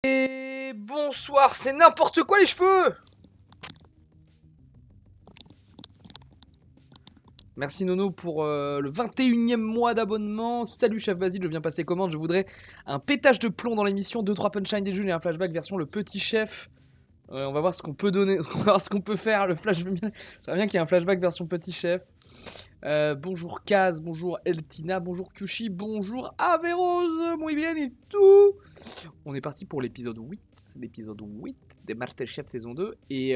Et bonsoir, c'est n'importe quoi les cheveux. Merci Nono pour le 21e mois d'abonnement. Salut chef Basile, je viens passer commande. Je voudrais un pétage de plomb dans l'émission, 2-3 punchlines des jeux et un flashback version le petit chef. On va voir ce qu'on peut donner, on va voir ce qu'on peut faire. Le flash, j'aimerais bien qu'il y ait un flashback version petit chef. Bonjour Kaz, bonjour Eltina, bonjour Kushi, bonjour Averose, muy bien et tout. On est parti pour l'épisode 8 des Masterchef saison 2 et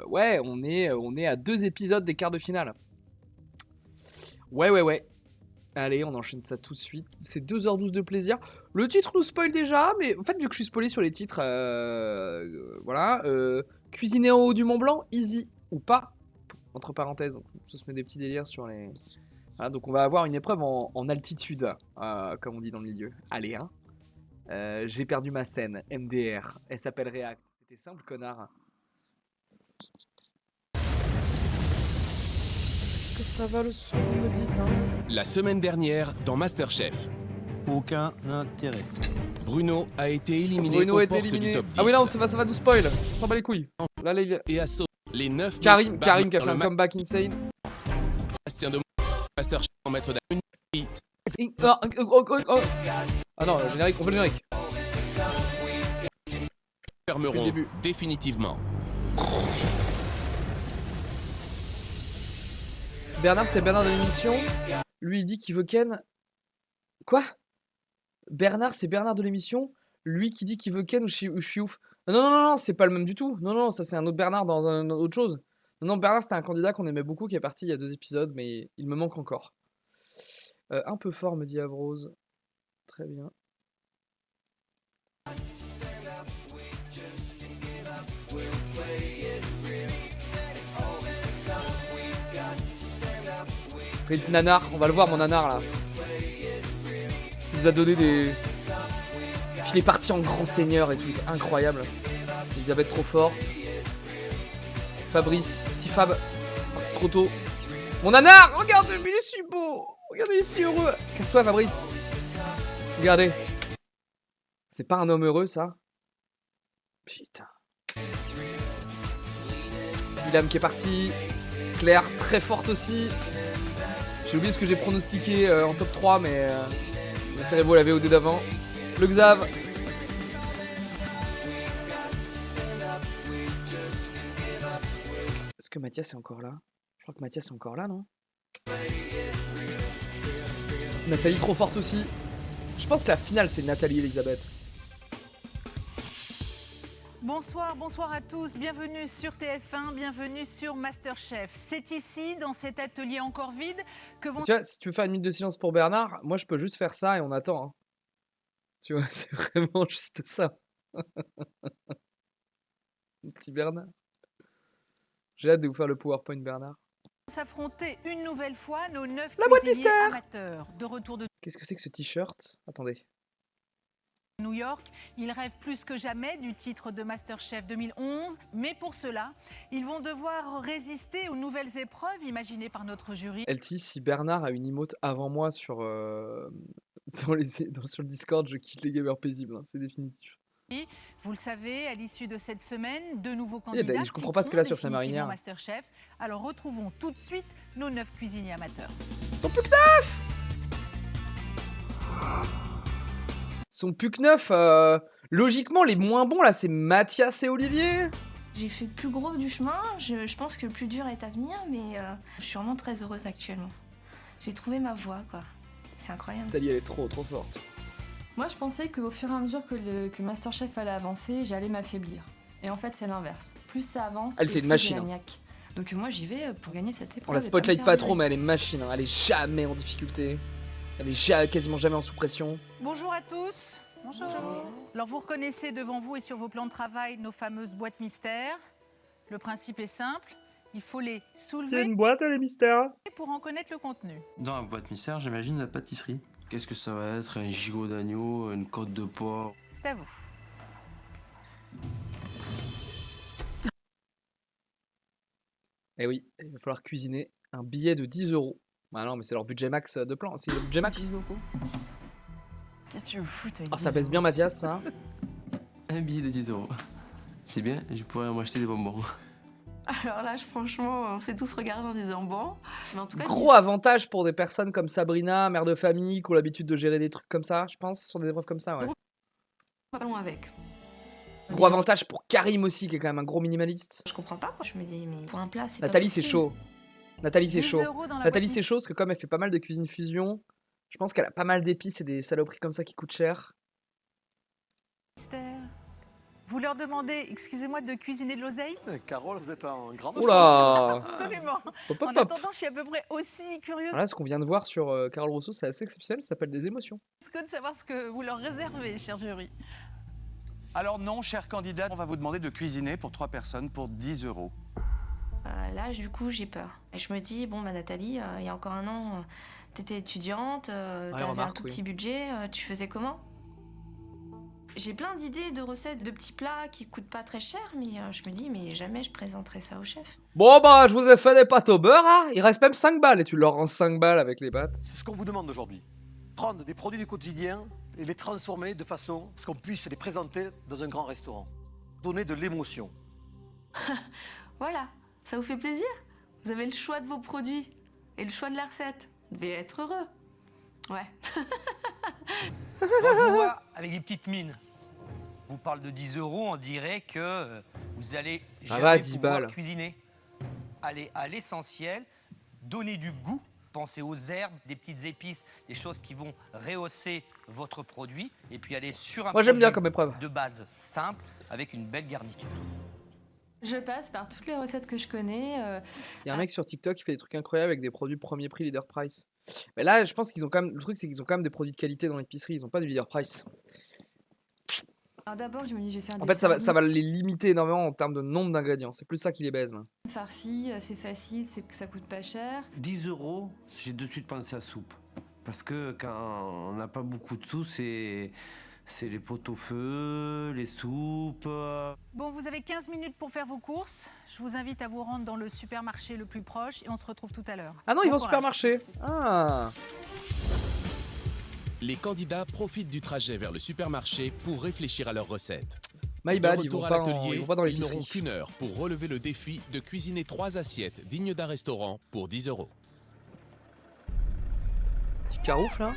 ouais, on est à 2 épisodes des quarts de finale. Ouais. Allez, on enchaîne ça tout de suite. C'est 2h12 de plaisir. Le titre nous spoil déjà, mais en fait, vu que je suis spoilé sur les titres, voilà. Cuisiner en haut du Mont Blanc, easy ou pas, entre parenthèses. Ça se met des petits délires sur les... Voilà, donc on va avoir une épreuve en altitude, comme on dit dans le milieu. Allez, hein. J'ai perdu ma scène, MDR. Elle s'appelle React. C'était simple, connard. Est-ce que ça va le son, vous me dites, hein? La semaine dernière, dans Masterchef, Aucun intérêt. Bruno a été éliminé Bruno aux a été portes éliminé. du top 10. Ah oui, non, ça va nous spoil. On s'en bat les couilles. Là, Et a sauvé les 9 Karim qui a fait un comeback insane. Bastien de Masterchef en maître d'armes. Ah non, le générique, on fait le générique. Fermeront définitivement. Bernard, c'est Bernard de l'émission. Lui, il dit qu'il veut Ken. Quoi? Bernard, c'est Bernard de l'émission. Lui qui dit qu'il veut Ken ou je suis ouf. Non, c'est pas le même du tout. Non, ça c'est un autre Bernard dans une autre chose. Non, Bernard, c'était un candidat qu'on aimait beaucoup qui est parti il y a 2 épisodes, mais il me manque encore. Un peu fort, me dit Avrose. Très bien. Nanar, on va le voir mon nanar là. Il nous a donné des... Puis il est parti en grand seigneur et tout, incroyable. Elisabeth trop forte. Fabrice, petit Fab, parti trop tôt. Mon nanar, regarde, mais il est si beau. Regardez, il est si heureux. Casse-toi Fabrice. Regardez. C'est pas un homme heureux ça? Putain. William qui est parti. Claire très forte aussi. J'ai oublié ce que j'ai pronostiqué en top 3, mais préférez-vous la VOD d'avant. Le Xav. Est-ce que Mathias est encore là? Je crois que Mathias est encore là, non? Nathalie trop forte aussi. Je pense que la finale, c'est Nathalie et Elisabeth. Bonsoir à tous, bienvenue sur TF1, bienvenue sur Masterchef. C'est ici, dans cet atelier encore vide, que vont... Tu vois, si tu veux faire une minute de silence pour Bernard, moi je peux juste faire ça et on attend. Hein. Tu vois, c'est vraiment juste ça. Le petit Bernard. J'ai hâte de vous faire le PowerPoint Bernard. s'affronter une nouvelle fois nos 9 La boîte cuisiniers mystère amateurs. De retour de Qu'est-ce que c'est que ce t-shirt? Attendez. New York, ils rêvent plus que jamais du titre de Masterchef 2011, mais pour cela, ils vont devoir résister aux nouvelles épreuves imaginées par notre jury. LT, si Bernard a une emote avant moi sur, sur le Discord, je quitte les gamers paisibles, hein, c'est définitif. Vous le savez, à l'issue de cette semaine, de nouveaux candidats je comprends pas ce qu'elle a sur sa définitivement marinière. Masterchef. Alors retrouvons tout de suite nos 9 cuisiniers amateurs. Ils sont plus que 9. Ils sont plus que 9. Logiquement, les moins bons là, c'est Mathias et Olivier. J'ai fait le plus gros du chemin, je pense que le plus dur est à venir, mais je suis vraiment très heureuse actuellement. J'ai trouvé ma voie, quoi. C'est incroyable. Nathalie, elle est trop forte. Moi, je pensais qu'au fur et à mesure que Masterchef allait avancer, j'allais m'affaiblir. Et en fait, c'est l'inverse. Plus ça avance, Elle, c'est une machine. Hein. Donc moi, j'y vais pour gagner cette épreuve. On la spotlight pas trop, mais elle est machine. Hein. Elle est jamais en difficulté. Elle est quasiment jamais en sous pression. Bonjour à tous. Bonjour. Alors vous reconnaissez devant vous et sur vos plans de travail nos fameuses boîtes mystères. Le principe est simple, il faut les soulever. C'est une boîte, les mystères. Pour en connaître le contenu. Dans la boîte mystère, j'imagine la pâtisserie. Qu'est-ce que ça va être? Un gigot d'agneau, une côte de porc? C'est à vous. Eh oui, il va falloir cuisiner un billet de 10 euros. Bah non, mais c'est leur budget max de plan. C'est le budget max. 10 euros. Qu'est-ce que tu veux foutre avec Ah, ça 10 baisse euros bien Mathias, ça. Un billet de 10 euros. C'est bien, je pourrais m'acheter des bonbons. Alors là, franchement, on s'est tous regardés en disant bon. Mais en tout cas, Gros avantage pour des personnes comme Sabrina, mère de famille, qui ont l'habitude de gérer des trucs comme ça, je pense, sur des épreuves comme ça, ouais. pas loin avec. Gros avantage pour Karim aussi, qui est quand même un gros minimaliste. Je comprends pas quoi. Je me dis, mais pour un plat, c'est Nathalie, pas c'est possible. chaud. Nathalie, c'est 10 chaud. euros dans la Nathalie, boîte c'est chaud parce que comme elle fait pas mal de cuisine fusion, je pense qu'elle a pas mal d'épices et des saloperies comme ça qui coûtent cher. mystère. Vous leur demandez, excusez-moi, de cuisiner de l'oseille? Carole, vous êtes un grand Oula. Absolument. Hop, hop, En hop. attendant, je suis à peu près aussi curieuse Voilà, ce qu'on vient de voir sur Carole Rousseau, c'est assez exceptionnel, ça s'appelle des émotions. que de savoir ce que vous leur réservez, cher jury. Alors non, cher candidat, on va vous demander de cuisiner pour 3 personnes pour 10 euros. Là, du coup, j'ai peur. Et je me dis, bon, bah Nathalie, il y a encore un an, t'étais étudiante, t'avais un remarque, tout oui. petit budget, tu faisais comment? J'ai plein d'idées de recettes, de petits plats qui coûtent pas très cher, mais je me dis, mais jamais je présenterai ça au chef. Bon bah, je vous ai fait des pâtes au beurre, hein. Il reste même 5 balles et tu leur rends 5 balles avec les pâtes. C'est ce qu'on vous demande aujourd'hui. Prendre des produits du quotidien et les transformer de façon à ce qu'on puisse les présenter dans un grand restaurant. Donner de l'émotion. Voilà, ça vous fait plaisir? Vous avez le choix de vos produits et le choix de la recette. Vous devez être heureux. Ouais. Quand je vous vois avec des petites mines, vous parle de 10 euros, on dirait que vous allez Ça jamais va, 10 pouvoir balles. cuisiner. Allez à l'essentiel, donner du goût, pensez aux herbes, des petites épices, des choses qui vont rehausser votre produit, et puis aller sur un Moi j'aime bien produit comme épreuve. de base simple avec une belle garniture. Je passe par toutes les recettes que je connais. Il y a un mec sur TikTok qui fait des trucs incroyables avec des produits premier prix leader price. Mais là, je pense qu'ils ont quand même. Le truc, c'est qu'ils ont quand même des produits de qualité dans l'épicerie. Ils ont pas du leader price. Alors d'abord, je me dis, je vais faire En des fait, ça va sardines les limiter énormément en termes de nombre d'ingrédients. C'est plus ça qui les baise. Là. farcies, c'est facile, ça coûte pas cher. 10 euros, j'ai de suite pensé à soupe. Parce que quand on n'a pas beaucoup de sous, c'est les pot-au-feu, les soupes. Bon, vous avez 15 minutes pour faire vos courses. Je vous invite à vous rendre dans le supermarché le plus proche et on se retrouve tout à l'heure. Ah non, ils Bon vont au courage. supermarché. Ah. Les candidats profitent du trajet vers le supermarché pour réfléchir à leurs recettes. My De bad, ils retour vont à pas, l'atelier, ils vont pas dans ils n'auront l'épicerie. qu'une heure pour relever le défi de cuisiner 3 assiettes dignes d'un restaurant pour 10 euros. Petit carouf là.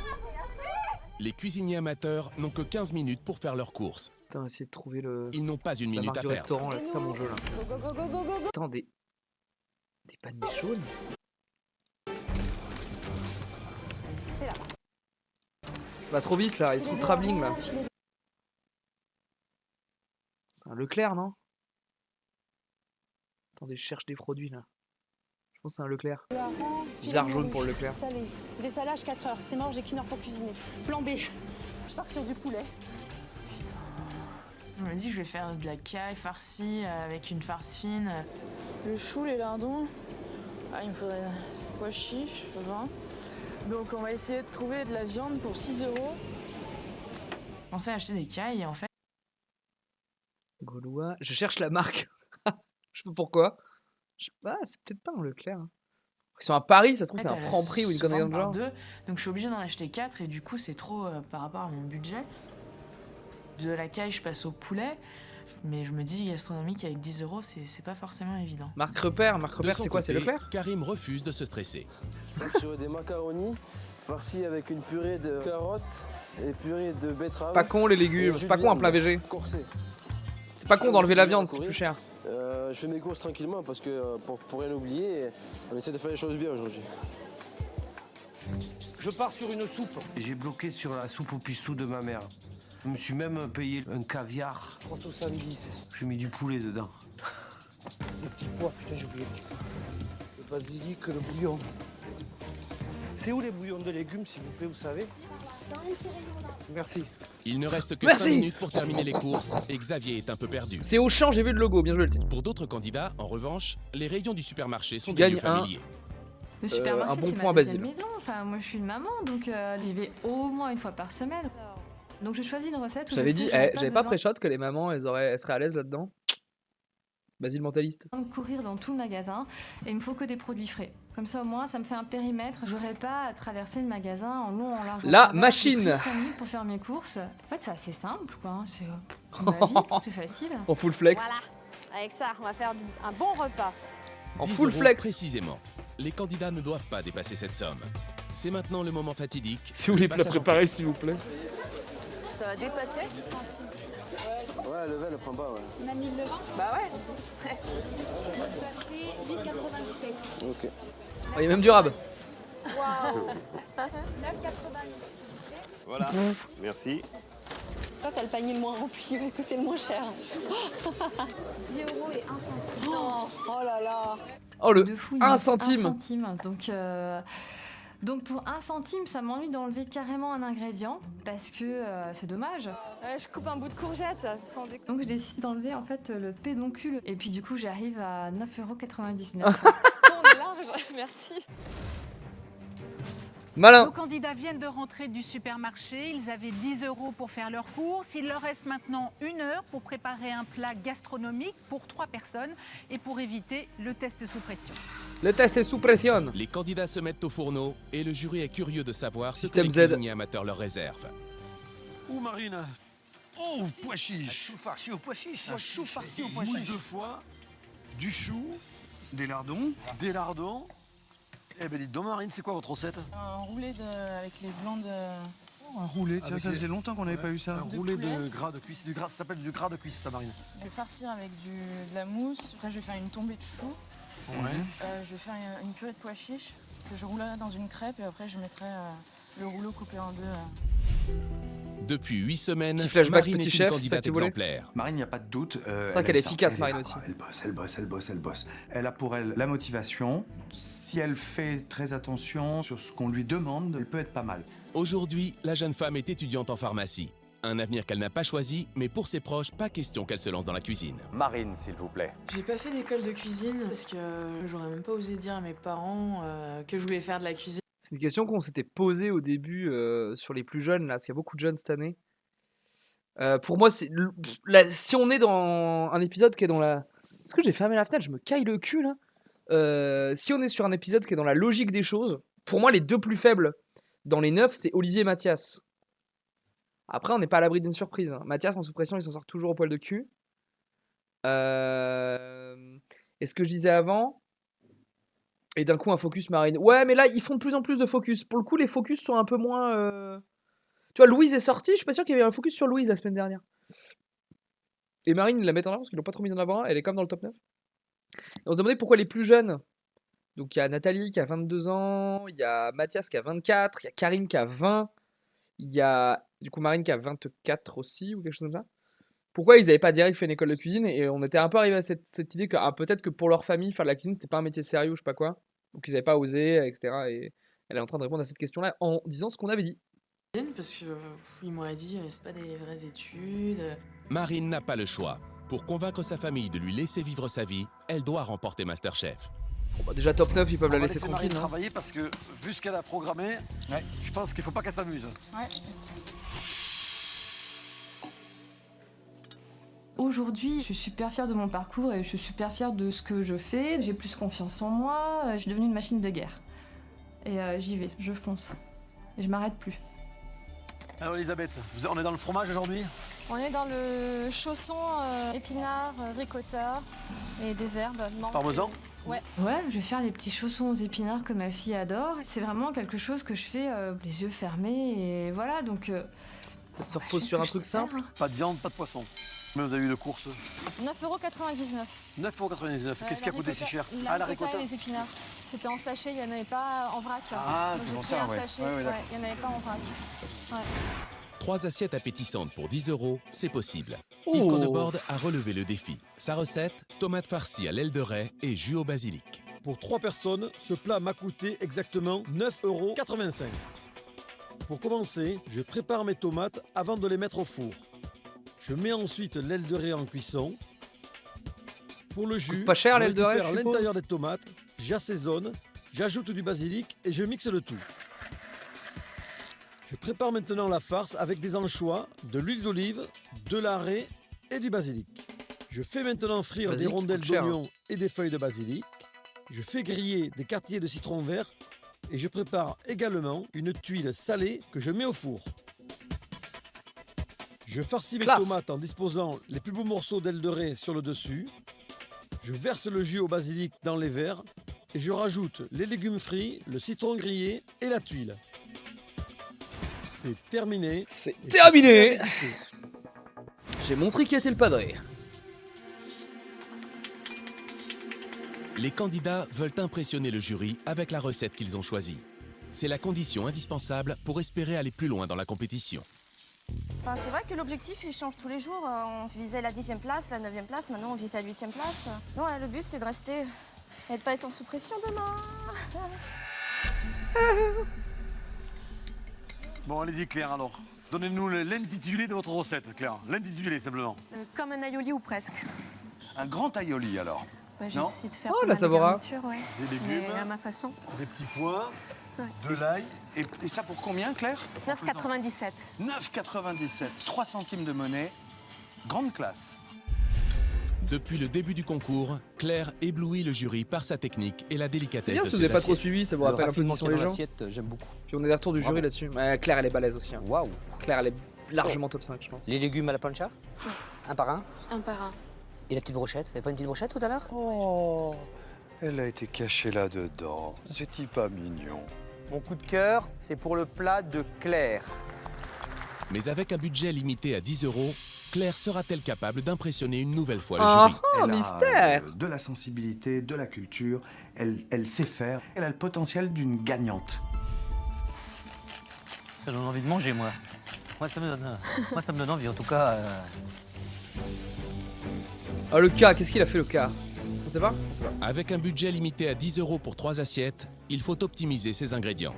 Les cuisiniers amateurs n'ont que 15 minutes pour faire leurs courses. Putain, essayer de trouver le. Ils n'ont pas une La minute marque à du perdre. restaurant, là, c'est ça mon jeu là. Attends, des paniers jaunes. C'est là. Ça va trop vite là, il y a trop de travelling là. C'est un Leclerc, non? Attendez, je cherche des produits là. Je pense que c'est un Leclerc. Bizarre jaune pour le Leclerc. Salé. Des salages 4 heures. C'est mort, j'ai qu'une heure pour cuisiner. Plan B. Je pars sur du poulet. Je me dis que je vais faire de la caille farcie avec une farce fine. Le chou, les lardons. Ah, il me faudrait pois chiche, 20. Donc on va essayer de trouver de la viande pour 6 euros. Je pensais acheter des cailles et en fait, Gaulois. Je cherche la marque. Je sais pas pourquoi. Je sais pas, c'est peut-être pas un Leclerc. Hein. Ils sont à Paris, ça se trouve c'est un elle a Franprix ou une se connerie dans vend le genre. par deux, donc je suis obligée d'en acheter 4 et du coup c'est trop par rapport à mon budget. De la caille, je passe au poulet, mais je me dis gastronomique avec 10 euros, c'est pas forcément évident. Marc Repère, De son c'est quoi? C'est côté, Leclerc? Karim refuse de se stresser. Sur des macaronis farcis avec une purée de carottes et purée de betterave. C'est pas con les légumes, c'est pas con un plat végé. Coursé. C'est pas con d'enlever la viande, c'est plus cher. Je fais mes courses tranquillement parce que pour rien oublier, on essaie de faire les choses bien aujourd'hui. Je pars sur une soupe. J'ai bloqué sur la soupe au pistou de ma mère. Je me suis même payé un caviar. 3,70. J'ai mis du poulet dedans. Des petits pois, putain j'ai oublié les petits pois. Le basilic, le bouillon. C'est où les bouillons de légumes s'il vous plaît, vous savez? Merci. Il ne reste que Merci. 5 minutes pour terminer les courses et Xavier est un peu perdu. C'est Auchan, j'ai vu le logo, bien joué le titre. Pour d'autres candidats, en revanche, les rayons du supermarché sont Tu des lieux gagnes un- familiers. Le supermarché, un bon c'est point ma deuxième Basile. maison. Enfin, moi, je suis une maman, donc j'y vais au moins une fois par semaine. Donc je choisis une recette où J'avais je sais dit, que j'aurai j'avais pas besoin- pré-shot que les mamans elles seraient à l'aise là-dedans. Basile mentaliste. De courir dans tout le magasin et il me faut que des produits frais. Comme ça au moins ça me fait un périmètre, j'aurais pas à traverser le magasin en long en large. en La travers. machine. J'ai pris 5 minutes pour faire mes courses. En fait c'est assez simple quoi, hein. C'est ma vie, c'est facile. En full flex. Voilà, avec ça, on va faire un bon repas. En 10 full euros flex. précisément. Les candidats ne doivent pas dépasser cette somme. C'est maintenant le moment fatidique. Si vous voulez Le plats passage en préparés, caisse. s'il vous plaît. Ça va dépasser 10 centimes. Ouais, le vin, le prend pas, ouais. On annule le vin. Bah ouais. Ça fait 8,97. Ok. Oh, il y a même du rab. Waouh 9,98. Voilà, merci. Toi, t'as le panier le moins rempli, il va coûter le moins cher. 10 euros et 1 centime. Non. Oh là là. Oh le De fou, il 1 me- centime. 1 centime. Donc pour 1 centime, ça m'ennuie d'enlever carrément un ingrédient parce que c'est dommage. Je coupe un bout de courgette, sans déconner. Donc je décide d'enlever en fait le pédoncule et puis du coup j'arrive à 9,99 €. On est large, merci. Malin. Nos candidats viennent de rentrer du supermarché. Ils avaient 10 euros pour faire leurs courses. Il leur reste maintenant 1 heure pour préparer un plat gastronomique pour 3 personnes et pour éviter le test sous pression. Le test est sous pression. Les candidats se mettent au fourneau et le jury est curieux de savoir ce que Système les Z. cuisiniers amateurs leur réservent. Ouh, Marine. Oh, pois chiche. Chou farci au pois chiche. Un chou farci au pois chiche. Mousse de foie, du chou, des lardons. Des lardons. Eh ben dites donc, Marine, c'est quoi votre recette? Un roulé avec les blancs de... Un roulé, tiens, Avec ça les- faisait longtemps qu'on n'avait pas eu ça. Un De roulé poulet. de gras de cuisse. Du gras, ça s'appelle du gras de cuisse, ça, Marine. Je vais farcir avec de la mousse. Après, je vais faire une tombée de chou. Ouais. Je vais faire une purée de pois chiches que je roulerai dans une crêpe et après, je mettrai le rouleau coupé en deux. Depuis 8 semaines, Petit flashback, Marine petit est chef, une c'est ça candidate que tu voulais exemplaire. Marine, il n'y a pas de doute. C'est vrai qu'elle est efficace, Marine, aussi. Elle bosse, elle bosse, elle bosse, elle bosse. Elle a pour elle la motivation. Si elle fait très attention sur ce qu'on lui demande, elle peut être pas mal. Aujourd'hui, la jeune femme est étudiante en pharmacie. Un avenir qu'elle n'a pas choisi, mais pour ses proches, pas question qu'elle se lance dans la cuisine. Marine, s'il vous plaît. J'ai pas fait d'école de cuisine parce que j'aurais même pas osé dire à mes parents que je voulais faire de la cuisine. C'est une question qu'on s'était posée au début sur les plus jeunes, là, parce qu'il y a beaucoup de jeunes cette année. Pour moi, si on est dans un épisode qui est dans la... Est-ce que j'ai fermé la fenêtre? Je me caille le cul, là. Si on est sur un épisode qui est dans la logique des choses, pour moi, les deux plus faibles dans les 9, c'est Olivier et Mathias. Après, on n'est pas à l'abri d'une surprise, hein. Mathias, en sous pression, il s'en sort toujours au poil de cul. Et ce que je disais avant... Et d'un coup, un focus Marine. Ouais, mais là, ils font de plus en plus de focus. Pour le coup, les focus sont un peu moins... Tu vois, Louise est sortie. Je suis pas sûr qu'il y avait un focus sur Louise la semaine dernière. Et Marine, ils la mettent en avant parce qu'ils l'ont pas trop mise en avant. Elle est comme dans le top 9. Et on se demandait pourquoi les plus jeunes. Donc, il y a Nathalie qui a 22 ans. Il y a Mathias qui a 24. Il y a Karim qui a 20. Il y a, du coup, Marine qui a 24 aussi, ou quelque chose comme ça. Pourquoi ils n'avaient pas direct fait une école de cuisine? Et on était un peu arrivé à cette idée que peut-être que pour leur famille, faire de la cuisine, c'était pas un métier sérieux, je sais pas quoi. Donc ils n'avaient pas osé, etc. Et elle est en train de répondre à cette question-là en disant ce qu'on avait dit. Parce qu'ils m'ont dit c'est pas des vraies études. Marine n'a pas le choix. Pour convaincre sa famille de lui laisser vivre sa vie, elle doit remporter MasterChef. Bon, bah, déjà top 9, ils peuvent On la va laisser laisser Marine tranquille. Hein. travailler parce que, vu ce qu'elle a programmé, je pense qu'il faut pas qu'elle s'amuse. Ouais. Aujourd'hui, je suis super fière de mon parcours et je suis super fière de ce que je fais. J'ai plus confiance en moi, je suis devenue une machine de guerre. Et j'y vais, je fonce. Et je m'arrête plus. Alors Elisabeth, on est dans le fromage aujourd'hui? On est dans le chausson, épinards, ricotta et des herbes. menthe. Parmesan? Ouais. Ouais, je vais faire les petits chaussons aux épinards que ma fille adore. C'est vraiment quelque chose que je fais les yeux fermés et voilà, donc... Ça se repose sur un truc simple. Pas de viande, pas de poisson. Mais vous avez eu de course? 9,99 €. 9,99 €. Qu'est-ce qui a coûté si cher? La ricotta et les épinards. C'était en sachet, il n'y en avait pas en vrac. Ah, Donc c'est j'ai pour pris ça, un ouais. sachet, Ouais, ouais, il n'y en avait pas en vrac. Ouais. 3 assiettes appétissantes pour 10 €, c'est possible. Oh. Yves Codebord a relevé le défi. Sa recette, tomates farcies à l'aile de raie et jus au basilic. Pour 3 personnes, ce plat m'a coûté exactement 9,85 €. Pour commencer, je prépare mes tomates avant de les mettre au four. Je mets ensuite l'aile de raie en cuisson. Pour le jus, pas cher, je l'aile de raie, récupère je suppose. l'intérieur des tomates, j'assaisonne, j'ajoute du basilic et je mixe le tout. Je prépare maintenant la farce avec des anchois, de l'huile d'olive, de la raie et du basilic. Je fais maintenant frire des Basilic, rondelles coûte cher, d'oignon et des feuilles de basilic. Je fais griller des quartiers de citron vert et je prépare également une tuile salée que je mets au four. Je farcis mes Classe. tomates en disposant les plus beaux morceaux d'ailes de raie sur le dessus. Je verse le jus au basilic dans les verres et je rajoute les légumes frits, le citron grillé et la tuile. C'est terminé. C'est Et terminé. prêt à déguster. J'ai montré qui était le padré. Les candidats veulent impressionner le jury avec la recette qu'ils ont choisie. C'est la condition indispensable pour espérer aller plus loin dans la compétition. Enfin, c'est vrai que l'objectif il change tous les jours. On visait la 10e place, la 9e place, maintenant on vise la 8e place. Non, le but c'est de rester et de pas être en sous pression demain. Bon, allez-y, Claire, alors. Donnez-nous l'intitulé de votre recette, Claire. L'intitulé, simplement. Comme un aioli ou presque. Un grand aioli, alors. J'ai Non. essayé de faire Oh, pas la mal de Savora. garnitures, ouais. Des légumes. Mais à ma façon. Des petits pois, Ouais. de l'ail. Et ça pour combien, Claire? 9,97. 9,97, 3 centimes de monnaie. Grande classe. Depuis le début du concours, Claire éblouit le jury par sa technique et la C'est délicatesse bien de si vous ses n'avez pas trop assiettes. suivi, ça vous Le rappelle un peu raffinement qui sont qu'il y a les dans gens. l'assiette, j'aime beaucoup. Puis on a des retours du jury Bravo. là-dessus. Claire, elle est balèze aussi. Hein. Waouh. Claire, elle est largement top 5, je pense. Les légumes à la plancha? Un par un. Un par un. Et la petite brochette? Vous avez pas une petite brochette tout à l'heure? Oh, elle a été cachée là-dedans. C'est-il pas mignon? Mon coup de cœur, c'est pour le plat de Claire. Mais avec un budget limité à 10 €, Claire sera-t-elle capable d'impressionner une nouvelle fois le Ah jury? ah, Elle a, mystère. de la sensibilité, de la culture. Elle sait faire. Elle a le potentiel d'une gagnante. Ça donne envie de manger, moi. Moi, ça me donne envie, en tout cas. Ah, le cas, qu'est-ce qu'il a fait le cas? On sait pas? On sait pas. Avec un budget limité à 10 € pour 3 assiettes, il faut optimiser ses ingrédients.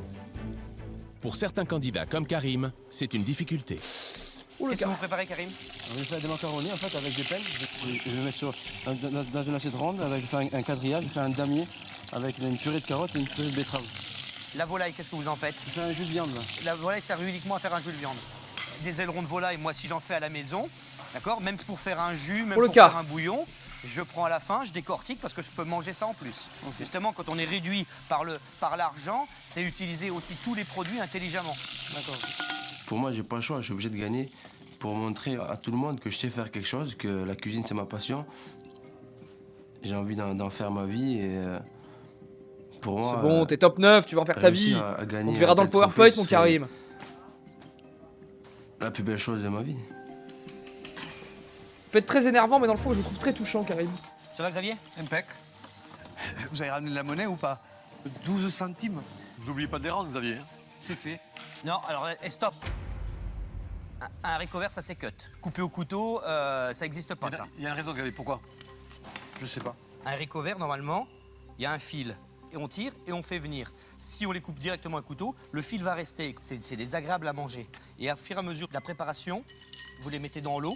Pour certains candidats comme Karim, c'est une difficulté. Qu'est-ce que vous préparez, Karim? Je vais faire des macaronis en fait avec des pelles. Je vais mettre dans une assiette ronde avec un quadrillage, je vais faire un damier avec une purée de carottes et une purée de betterave. La volaille, qu'est-ce que vous en faites? Je fais un jus de viande là. La volaille sert uniquement à faire un jus de viande. Des ailerons de volaille, moi, si j'en fais à la maison, d'accord, même pour faire un jus, même Pour le pour cas. faire un bouillon, je prends à la fin, je décortique parce que je peux manger ça en plus. Justement, quand on est réduit par l'argent, c'est utiliser aussi tous les produits intelligemment. D'accord. Pour moi, j'ai pas le choix, je suis obligé de gagner pour montrer à tout le monde que je sais faire quelque chose, que la cuisine c'est ma passion. J'ai envie d'en faire ma vie et pour moi. C'est bon, t'es top 9, tu vas en faire ta vie. réussir à gagner On te verra un dans le tel trophée, PowerPoint, mon c'est Karim. La plus belle chose de ma vie. Peut être très énervant, mais dans le fond, je le trouve très touchant, Karim. C'est vrai, Xavier? Impec. Vous avez ramené de la monnaie ou pas? 12 centimes. Vous n'oubliez pas de les rendre, Xavier. C'est fait. Non, alors, stop. Un haricot vert, ça c'est cut. Coupé au couteau, ça n'existe pas, ça. Il y a une raison, Xavier. Pourquoi? Je sais pas. Un haricot vert, normalement, il y a un fil. Et on tire et on fait venir. Si on les coupe directement à couteau, le fil va rester. C'est désagréable à manger. Et au fur et à mesure de la préparation, vous les mettez dans l'eau.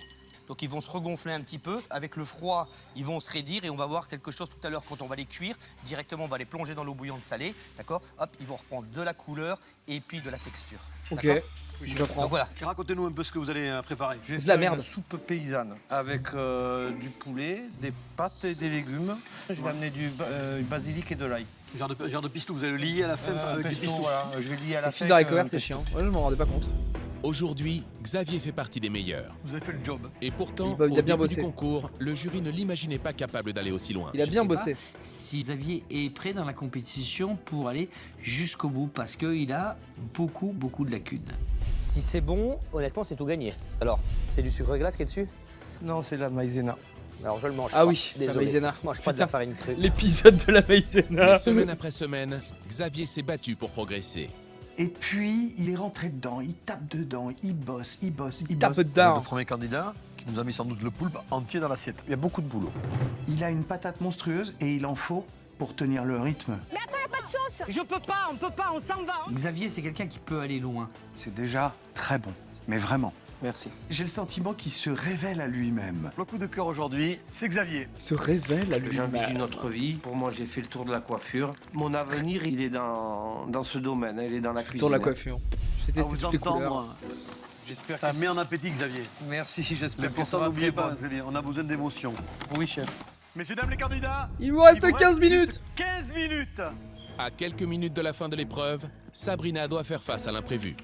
Donc ils vont se regonfler un petit peu. Avec le froid, ils vont se raidir et on va voir quelque chose tout à l'heure quand on va les cuire. Directement, on va les plonger dans l'eau bouillante salée. D'accord? Hop, ils vont reprendre de la couleur et puis de la texture. Ok. D'accord? Je prends. Donc voilà. Racontez-nous un peu ce que vous allez préparer. Je vais De la faire merde. une soupe paysanne avec du poulet, des pâtes et des légumes. Je vais amener du basilic et de l'ail. Genre de pistou, vous allez le lier à la fin avec des pistou. Voilà, je vais lier à la Le fin. fils d'haricot vert, c'est chiant. Ouais, je m'en rendais pas compte. Aujourd'hui, Xavier fait partie des meilleurs. Vous avez fait le job. Et pourtant, Il a au bien début bossé. du concours, le jury ne l'imaginait pas capable d'aller aussi loin. Il a Je bien sais bossé. pas si Xavier est prêt dans la compétition pour aller jusqu'au bout parce qu'il a beaucoup de lacunes. Si c'est bon, honnêtement, c'est tout gagné. Alors, c'est du sucre glace qui est dessus? Non, c'est la maïzena. Alors je le mange Ah pas. oui, la Désolé. maïzena. Je mange pas de la farine crue. L'épisode de la maïzena. Mais semaine après semaine, Xavier s'est battu pour progresser. Et puis, il est rentré dedans, il tape dedans, il bosse, il bosse, il Tape bosse. C'est dedans. le premier candidat qui nous a mis sans doute le poulpe entier dans l'assiette. Il y a beaucoup de boulot. Il a une patate monstrueuse et il en faut pour tenir le rythme. Mais attends, y a pas de sauce. Je peux pas, on s'en va. Xavier, c'est quelqu'un qui peut aller loin. C'est déjà très bon, mais vraiment. Merci. J'ai le sentiment qu'il se révèle à lui-même. Le coup de cœur aujourd'hui, c'est Xavier. Se révèle à J'ai envie lui-même. d'une autre vie. Pour moi, j'ai fait le tour de la coiffure. Mon avenir, il est dans ce domaine, il est dans la cuisine. Tour de la coiffure. C'était À vous toutes les couleurs. entendre, J'espère Ça que met en appétit, Xavier. Merci, Mais j'espère pour que ça, ça va n'oubliez très pas, bon. Xavier, on a besoin d'émotion. Oui, chef. Messieurs, dames, les candidats, Il vous reste il vous 15 reste minutes. juste 15 minutes. À quelques minutes de la fin de l'épreuve, Sabrina doit faire face à l'imprévu.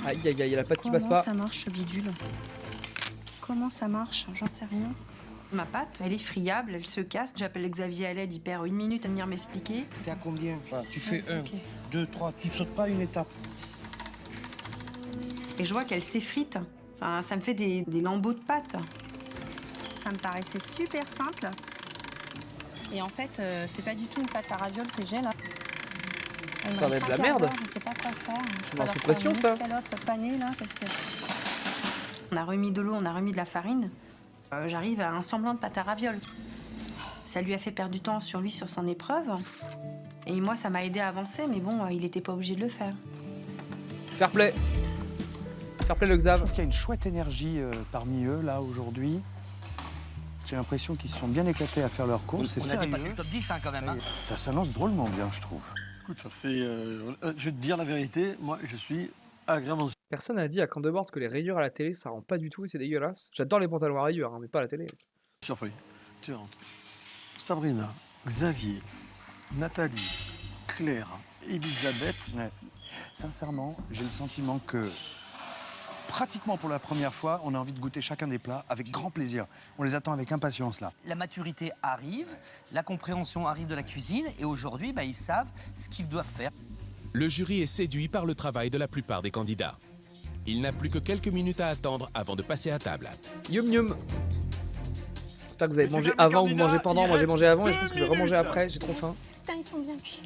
Aïe aïe aïe, la patte qui Comment passe pas. ça marche ce bidule? Comment ça marche? J'en sais rien. Ma pâte, elle est friable, elle se casse. J'appelle Xavier à l'aide, il perd 1 minute à venir m'expliquer. T'es à combien? Tu fais Ouais, 1, ok. 2, 3, tu ne sautes pas une étape. Et je vois qu'elle s'effrite. Enfin, ça me fait des lambeaux de pâte. Ça me paraissait super simple. Et en fait, c'est pas du tout une pâte à ravioles que j'ai là. Il me Ça va reste être de la un quart merde. d'heure, je sais pas quoi faire. Je C'est vais sous leur pression, faire ça. une escalope panée là parce que. On a remis de l'eau, on a remis de la farine. J'arrive à un semblant de pâte à ravioles. Ça lui a fait perdre du temps sur lui, sur son épreuve. Et moi, ça m'a aidé à avancer, mais bon, il était pas obligé de le faire. Fair play. Fair play le Xav. Je trouve qu'il y a une chouette énergie parmi eux, là, aujourd'hui. J'ai l'impression qu'ils se sont bien éclatés à faire leur course. C'est On a sérieux. dépassé le top 10 hein, quand même. Hein. Ça s'annonce drôlement bien, je trouve. Écoute, je vais te dire la vérité, moi, je suis agréablement. Personne n'a dit à Camp de Bord que les rayures à la télé ça rend pas du tout et c'est dégueulasse. J'adore les pantalons à rayures, hein, mais pas à la télé. Surpris. Tu rentres. Sabrina, Xavier, Nathalie, Claire, Elisabeth. Ouais. Sincèrement, j'ai le sentiment que, pratiquement pour la première fois, on a envie de goûter chacun des plats avec grand plaisir. On les attend avec impatience, là. La maturité arrive, la compréhension arrive de la cuisine et aujourd'hui, ils savent ce qu'ils doivent faire. Le jury est séduit par le travail de la plupart des candidats. Il n'a plus que quelques minutes à attendre avant de passer à table. Yum yum. J'espère que vous avez Messieurs, mangé dames, les avant ou candidats, mangé pendant. il Moi j'ai reste mangé avant et je 2 pense que je vais remanger minutes. après, j'ai trop faim. Putain, ils sont bien cuits.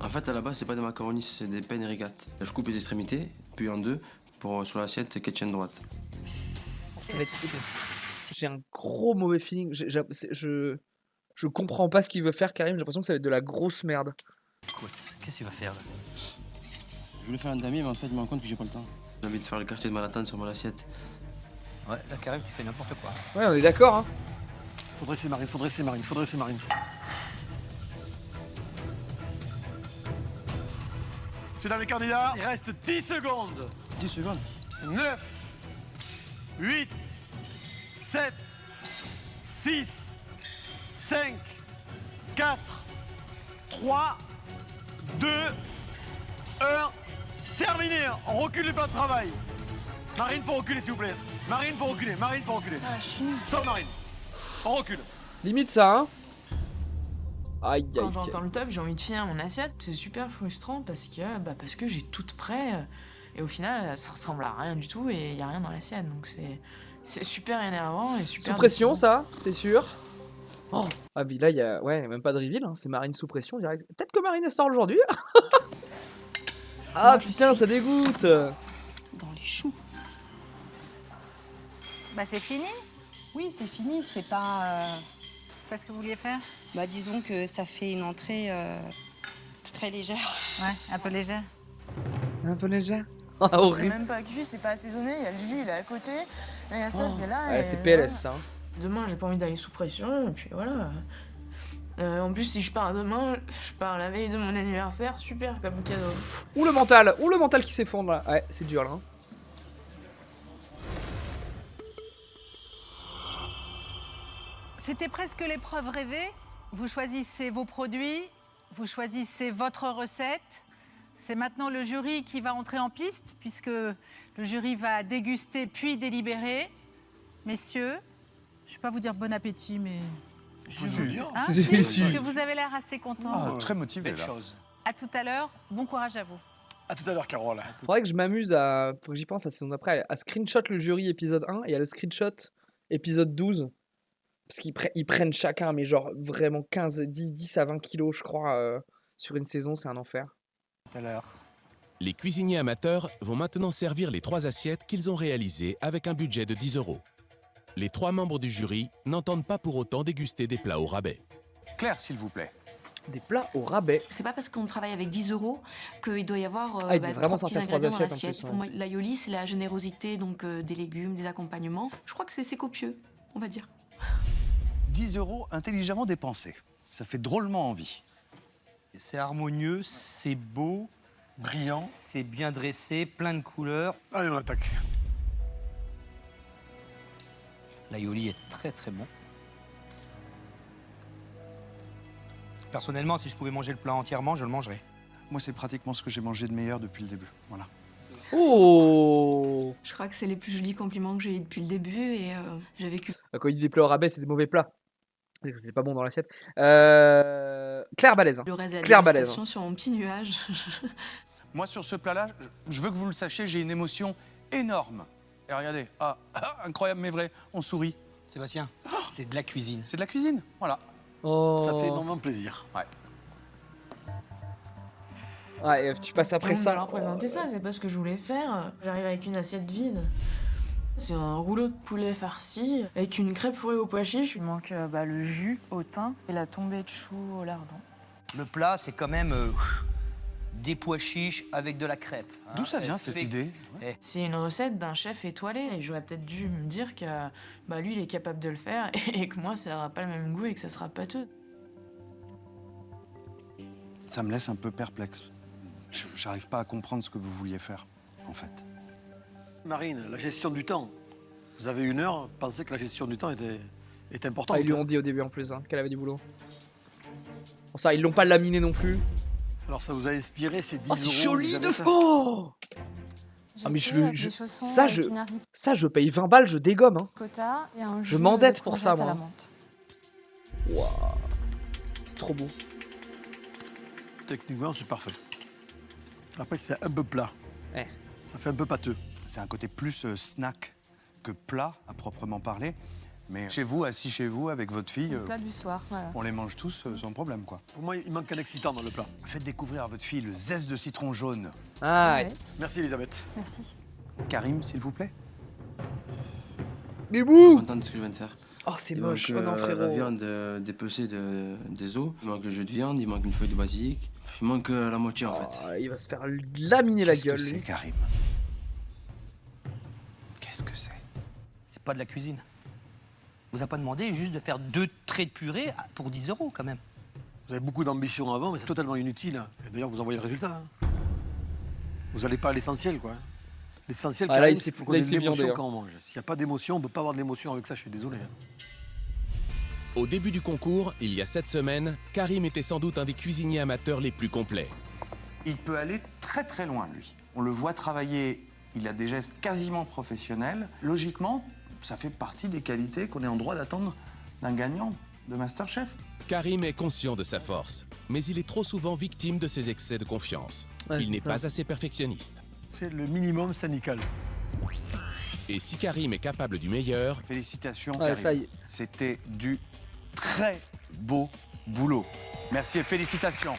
En fait, à la base, c'est pas des macaronis, c'est des penne rigates. Je coupe les extrémités, puis en deux, pour sur l'assiette ketchup droite. Ça va être- J'ai un gros mauvais feeling. Je comprends pas ce qu'il veut faire, Karim. J'ai l'impression que ça va être de la grosse merde. Écoute, qu'est-ce qu'il va faire là? Je voulais faire un damier, mais en fait, je me rends compte que j'ai pas le temps. J'ai envie de faire le quartier de Manhattan sur mon assiette. Ouais, là, Karim, tu fais n'importe quoi. Ouais, on est d'accord, hein. Faudrait dresser Marine, faudrait dresser Marine, faudrait dresser Marine. Messieurs, dames, les candidats, il reste 10 secondes. 10 secondes. 9, 8, 7, 6, 5, 4, 3, 2, 1. Terminé. On recule les plans de travail. Marine, faut reculer, s'il vous plaît. Marine, faut reculer. Marine, faut reculer. Stop, Marine. On recule. Limite ça, hein. Aïe aïe. Quand j'entends le top, j'ai envie de finir mon assiette. C'est super frustrant parce que j'ai tout prêt et au final, ça ressemble à rien du tout et il y a rien dans l'assiette. Donc c'est super énervant et super. Sous pression, décevant. ça, t'es sûr? Oh. Ah, puis là, il y a. Ouais, même pas de reveal, hein. C'est Marine sous pression direct. Peut-être que Marine elle sort aujourd'hui. Ah Moi, je putain, suis- ça dégoûte. Dans les choux. Bah c'est fini. Oui, c'est fini, c'est pas. C'est pas ce que vous vouliez faire? Bah, disons que ça fait une entrée très légère. Ouais, un peu légère. Un peu légère. Ah, C'est horrible. même pas cuit, c'est pas assaisonné, il y a le jus, il est à côté. Là, il y a ça, Oh. c'est là. Ouais, et c'est voilà. PLS ça. Hein. Demain, j'ai pas envie d'aller sous pression et puis voilà. En plus, si je pars demain, je pars la veille de mon anniversaire, super comme cadeau. Ou le mental qui s'effondre là. Ouais, c'est dur là. Hein. C'était presque l'épreuve rêvée. Vous choisissez vos produits, vous choisissez votre recette. C'est maintenant le jury qui va entrer en piste, puisque le jury va déguster puis délibérer. Messieurs, je ne vais pas vous dire bon appétit, mais... Je veux dire. Hein, Si, si, si. parce que vous avez l'air assez content. Ah, très motivé, Belle là. chose. À tout à l'heure, bon courage à vous. À tout à l'heure, Carole. Faudrait que je m'amuse à. Faut que j'y pense la saison d'après. À screenshot le jury épisode 1 et à le screenshot épisode 12. Parce qu'ils prennent chacun, mais genre vraiment 10 à 20 kilos, je crois, sur une saison, c'est un enfer. Tout à l'heure. Les cuisiniers amateurs vont maintenant servir les 3 assiettes qu'ils ont réalisées avec un budget de 10 €. Les 3 membres du jury n'entendent pas pour autant déguster des plats au rabais. Claire, s'il vous plaît. Des plats au rabais. C'est pas parce qu'on travaille avec 10 € qu'il doit y avoir Ah, il doit vraiment 3 petits sortir 3 ingrédients dans assiettes, en l'assiette. plus, Pour ouais. moi, l'aioli, c'est la générosité donc des légumes, des accompagnements. Je crois que c'est copieux, on va dire. 10 € intelligemment dépensés. Ça fait drôlement envie. C'est harmonieux, c'est beau, Brillant. C'est bien dressé, plein de couleurs. Allez, on attaque. L'aioli est très très bon. Personnellement, si je pouvais manger le plat entièrement, je le mangerais. Moi, c'est pratiquement ce que j'ai mangé de meilleur depuis le début. Voilà. Oh! Je crois que c'est les plus jolis compliments que j'ai eu depuis le début et j'ai vécu. Quand il dit des plats au rabais, c'est des mauvais plats. C'est pas bon dans l'assiette. Claire Balèze. Le reste de la Claire Balèze. dégustation sur mon petit nuage. Moi, sur ce plat-là, je veux que vous le sachiez, j'ai une émotion énorme. Et regardez, incroyable mais vrai, on sourit. Sébastien, c'est de la cuisine. C'est de la cuisine, voilà. Oh. Ça fait énormément plaisir. Ouais. Ouais, tu passes après On ça. va leur présenter ça, c'est pas ce que je voulais faire. J'arrive avec une assiette vide. C'est un rouleau de poulet farci avec une crêpe fourrée au pois chiche. Il manque le jus au thym et la tombée de choux au lardon. Le plat, c'est quand même des pois chiches avec de la crêpe. Hein. D'où ça vient cette idée? C'est une recette d'un chef étoilé et j'aurais peut-être dû me dire que lui, il est capable de le faire et que moi, ça n'aura pas le même goût et que ça sera pâteux. Ça me laisse un peu perplexe. J'arrive pas à comprendre ce que vous vouliez faire, en fait. Marine, la gestion du temps. Vous avez 1 heure, pensez que la gestion du temps est importante. Ah, ils lui ont dit au début en plus qu'elle avait du boulot. Bon, ça, ils l'ont pas laminé non plus. Alors ça vous a inspiré ces 10 Oh, c'est euros joli que vous de avez fait. faux! Ah, mais ça, je paye 20 balles, je dégomme. Hein. Cotta et un Je jus m'endette de pour ça, courgette à moi. la menthe. Waouh. C'est trop beau. Techniquement, c'est parfait. Après, c'est un peu plat. Ouais. Ça fait un peu pâteux. C'est un côté plus snack que plat, à proprement parler. Mais chez vous, assis chez vous, avec votre C'est fille, le plat du soir, voilà. on les mange tous sans problème, quoi. Pour moi, il manque un excitant dans le plat. Faites découvrir à votre fille le zeste de citron jaune. Ah, ouais. Merci, Elisabeth. Merci. Karim, s'il vous plaît. Mais Je suis bouh! content de ce que je viens de faire. Oh, c'est Il moche. manque Oh non, la frérot. viande dépecée des os. Il manque le jus de viande, il manque une feuille de basilic. Il manque la moitié en fait. Oh, il va se faire laminer la Qu'est-ce que gueule. c'est, lui. Karim? Qu'est-ce que c'est? C'est pas de la cuisine. Vous a pas demandé juste de faire 2 traits de purée pour 10 euros quand même. Vous avez beaucoup d'ambition avant, mais c'est totalement inutile. Et d'ailleurs, vous envoyez le résultat. Hein. Vous n'allez pas à l'essentiel, quoi. L'essentiel, Ah, là, il c'est s'est- qu'il faut qu'on là, ait il de s'est l'émotion viandé, hein. quand on mange. S'il n'y a pas d'émotion, on ne peut pas avoir de l'émotion avec ça, je suis désolé. Hein. Au début du concours, il y a 7 semaines, Karim était sans doute un des cuisiniers amateurs les plus complets. Il peut aller très très loin, lui. On le voit travailler, il a des gestes quasiment professionnels. Logiquement, ça fait partie des qualités qu'on est en droit d'attendre d'un gagnant de MasterChef. Karim est conscient de sa force, mais il est trop souvent victime de ses excès de confiance. Ouais, Il c'est n'est ça. pas assez perfectionniste. C'est le minimum syndical. Et si Karim est capable du meilleur, Félicitations, Ouais, Karim. ça y est. C'était du très beau boulot. Merci et félicitations.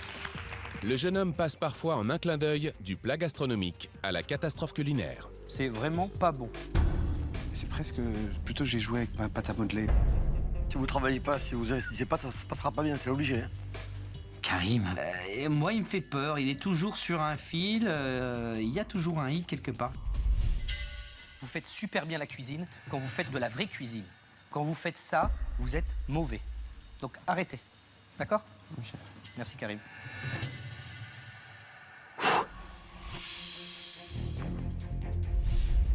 le jeune homme passe parfois en un clin d'œil du plat gastronomique à la catastrophe culinaire. C'est vraiment pas bon. C'est presque... Plutôt j'ai joué avec ma pâte à modeler. Si vous ne travaillez pas, si vous investissez pas, ça ne se passera pas bien, c'est obligé. Hein. Karim, moi il me fait peur, il est toujours sur un fil, il y a toujours un hic quelque part. Vous faites super bien la cuisine quand vous faites de la vraie cuisine. Quand vous faites ça, vous êtes mauvais. Donc arrêtez. D'accord? Oui, chef. Merci Karim.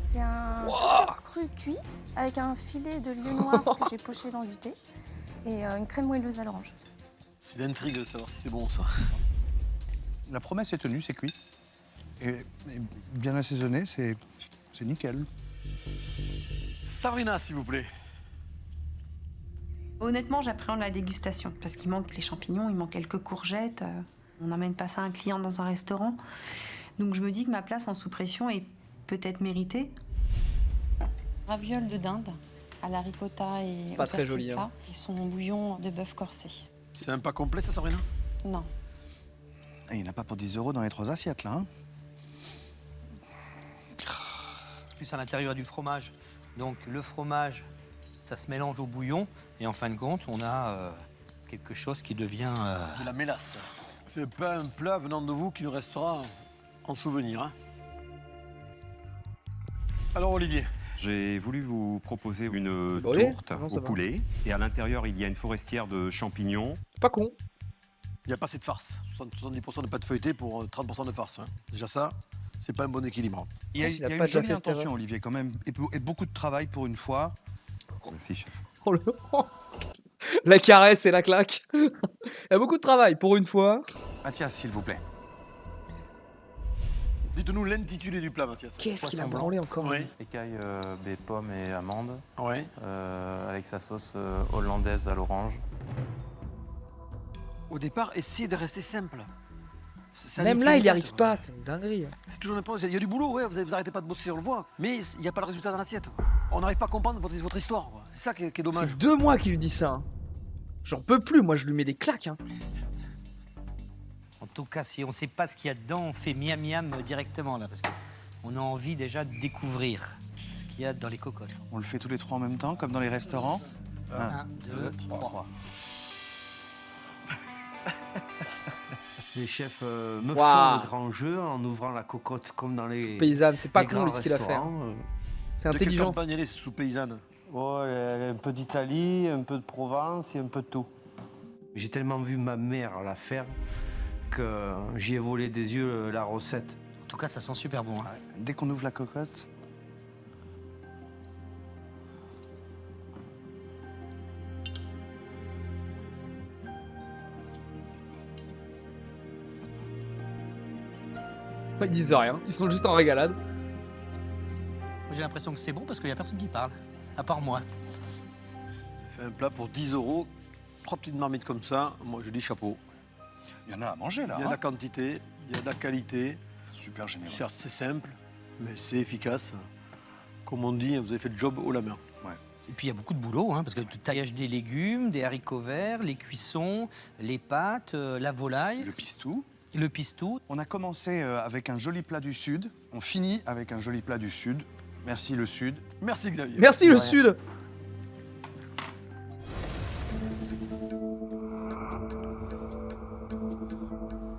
C'est un chou cru cuit avec un filet de lieu noir que j'ai poché dans du thé et une crème moelleuse à l'orange. C'est l'intrigue de savoir si c'est bon ça. La promesse est tenue, c'est cuit. Et bien assaisonné, c'est nickel. Sabrina, s'il vous plaît. Honnêtement, j'appréhende la dégustation parce qu'il manque les champignons, il manque quelques courgettes. On n'emmène pas ça à un client dans un restaurant. Donc je me dis que ma place en sous-pression est peut-être méritée. Ravioles de dinde à la ricotta et pas au très persil joli, hein. plat. Ils sont en bouillon de bœuf corsé. C'est un pas complet, ça, Sabrina? Non. Il n'y en a pas pour 10 € dans les 3 assiettes, là. Hein. Plus à l'intérieur du fromage. Donc le fromage, ça se mélange au bouillon. Et en fin de compte, on a quelque chose qui devient... De la mélasse. C'est pas un plat venant de vous qui nous restera en souvenir. Hein. Alors Olivier. J'ai voulu vous proposer une Olé. tourte Non, ça au va. poulet. Et à l'intérieur, il y a une forestière de champignons. Pas con. Il n'y a pas assez de farce. 70% de pâte feuilletée pour 30% de farce. Hein. Déjà ça, c'est pas un bon équilibre. Il y a, une jolie intention, Olivier, quand même, et beaucoup de travail pour une fois. Merci, chef. Oh, la caresse et la claque. Il y a beaucoup de travail pour une fois. Mathias, s'il vous plaît. Dites-nous l'intitulé du plat, Mathias. Qu'est-ce qu'il a branlé encore? Oui. Écailles, baies, pommes et amandes. Ouais. Avec sa sauce hollandaise à l'orange. Au départ, essayez de rester simple. Même là, il n'y arrive pas, c'est une dinguerie. C'est toujours le même problème. Il y a du boulot, ouais, vous arrêtez pas de bosser, on le voit. Mais il n'y a pas le résultat dans l'assiette. On n'arrive pas à comprendre votre histoire. C'est ça qui est dommage. Ça fait 2 mois qu'il lui dit ça. Hein. J'en peux plus, moi je lui mets des claques. Hein. En tout cas, si on ne sait pas ce qu'il y a dedans, on fait miam miam directement là, parce qu'on a envie déjà de découvrir ce qu'il y a dans les cocottes. On le fait tous les 3 en même temps, comme dans les restaurants. 1, 2, 3. Les chefs me font le grand jeu en ouvrant la cocotte comme dans les paysanne, c'est pas les con grands ce qu'il a fait. restaurants. C'est intelligent. De quelle campagne elle est, cette soupe paysanne? Ouais, un peu d'Italie, un peu de Provence et un peu de tout. J'ai tellement vu ma mère la faire que j'y ai volé des yeux la recette. En tout cas, ça sent super bon. Hein. Dès qu'on ouvre la cocotte... Ils disent rien, ils sont juste en régalade. J'ai l'impression que c'est bon parce qu'il n'y a personne qui parle, à part moi. Fait un plat pour 10 €, 3 petites marmites comme ça, moi je dis chapeau. Il y en a à manger là. Il y a de la quantité, il y a de la qualité. Super généreux. Certes, c'est simple, mais c'est efficace. Comme on dit, vous avez fait le job haut la main. Ouais. Et puis il y a beaucoup de boulot, hein, parce que le taillage des légumes, des haricots verts, les cuissons, les pâtes, la volaille. Le pistou. Le pistou. On a commencé avec un joli plat du Sud. On finit avec un joli plat du Sud. Merci le Sud. Merci Xavier. Merci le Sud.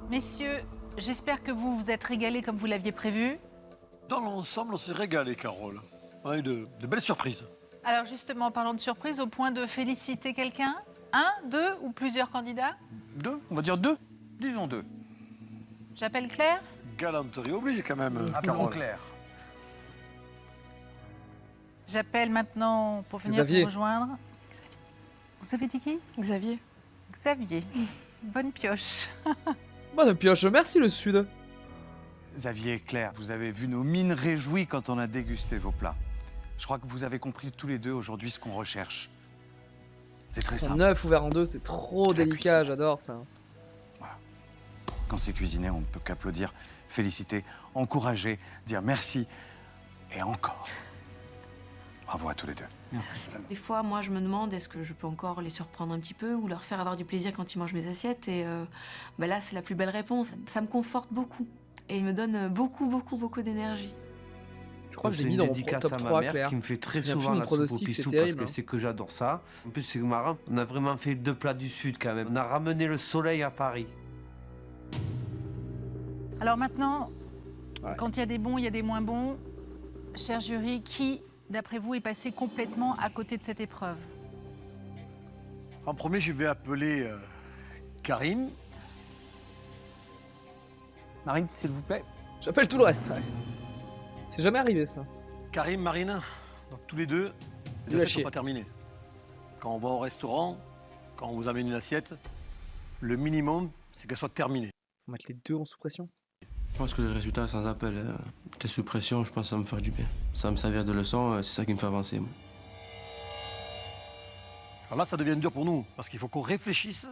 Messieurs, j'espère que vous vous êtes régalés comme vous l'aviez prévu. Dans l'ensemble, on s'est régalé, Carole. On a eu de belles surprises. Alors justement, en parlant de surprise, au point de féliciter quelqu'un, 1, 2 ou plusieurs candidats? 2, on va dire 2. Disons 2. J'appelle Claire. Galanterie oblige quand même, Appelons Claire. J'appelle maintenant pour venir Xavier. vous rejoindre. Vous avez dit qui? Xavier. Xavier. Bonne pioche. Bonne pioche, merci le Sud. Xavier et Claire, vous avez vu nos mines réjouies quand on a dégusté vos plats. Je crois que vous avez compris tous les deux aujourd'hui ce qu'on recherche. C'est très simple. Neuf ouvert en 2, c'est trop délicat, j'adore ça. Quand c'est cuisiné, on ne peut qu'applaudir, féliciter, encourager, dire merci et encore. Bravo à tous les deux. Merci. Des fois, moi, je me demande est-ce que je peux encore les surprendre un petit peu ou leur faire avoir du plaisir quand ils mangent mes assiettes. Et là, c'est la plus belle réponse. Ça me conforte beaucoup et il me donne beaucoup, beaucoup, beaucoup d'énergie. Je crois que j'ai C'est mis une dans mon dédicace top à 3, ma mère Claire. qui me fait très J'ai souvent appris mon la soupe au pronostic, pissou c'est parce terrible. que c'est que j'adore ça. En plus, c'est marrant, on a vraiment fait 2 plats du Sud quand même. On a ramené le soleil à Paris. Alors maintenant, quand il y a des bons, il y a des moins bons. Cher jury, qui, d'après vous, est passé complètement à côté de cette épreuve? En premier, je vais appeler Karim. Marine, s'il vous plaît. J'appelle tout le reste. Ouais. C'est jamais arrivé ça. Karim, Marine, donc tous les deux, les Nul à assiettes chier. sont pas terminées. Quand on va au restaurant, quand on vous amène une assiette, le minimum, c'est qu'elle soit terminée. On va mettre les deux en sous pression. Je pense que le résultat sans appel, t'es sous pression, je pense que ça va me faire du bien. Ça va me servir de leçon, c'est ça qui me fait avancer. Moi. Alors là, ça devient dur pour nous, parce qu'il faut qu'on réfléchisse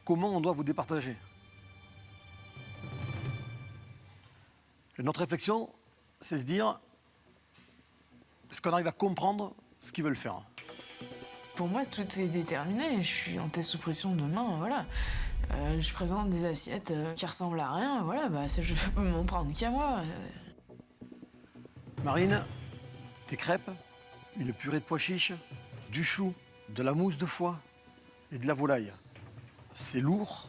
comment on doit vous départager. Et notre réflexion, c'est se dire, est-ce qu'on arrive à comprendre ce qu'ils veulent faire? Pour moi, tout est déterminé. Je suis en test sous pression demain, voilà. Je présente des assiettes qui ressemblent à rien, voilà, bah, je peux m'en prendre qu'à moi. Marine, des crêpes, une purée de pois chiches, du chou, de la mousse de foie et de la volaille. C'est lourd.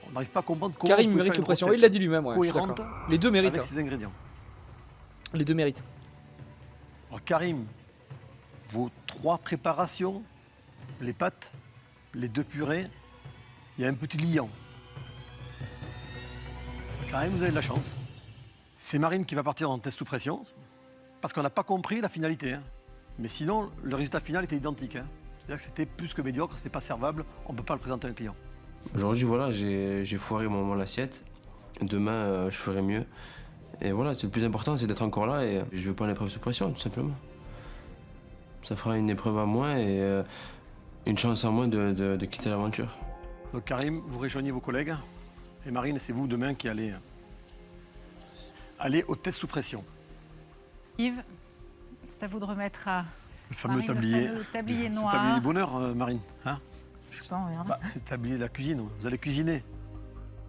On n'arrive pas à comprendre comment Karim on peut mérite faire le une pression, recette il l'a dit lui-même. Ouais, cohérente je suis d'accord. Les deux méritent. avec Hein. ces ingrédients. Les deux méritent. Alors Karim, vos 3 préparations, les pâtes, les 2 purées, il y a un petit liant. Quand même, vous avez de la chance. C'est Marine qui va partir en test sous pression, parce qu'on n'a pas compris la finalité. Hein. Mais sinon, le résultat final était identique. Hein. C'est-à-dire que c'était plus que médiocre, c'était pas servable, on ne peut pas le présenter à un client. Aujourd'hui, voilà, j'ai foiré mon assiette. Demain, je ferai mieux. Et voilà, c'est le plus important, c'est d'être encore là et je veux pas l'épreuve sous pression, tout simplement. Ça fera une épreuve à moins et une chance en moins de quitter l'aventure. Donc Karim, vous rejoignez vos collègues. Et Marine, c'est vous demain qui allez aller au test sous pression. Yves, c'est à vous de remettre à Le fameux Marine, tablier. le fameux tablier noir. C'est le tablier du bonheur, Marine. Hein? Je sais pas, on verra. Bah, c'est le tablier de la cuisine, vous allez cuisiner.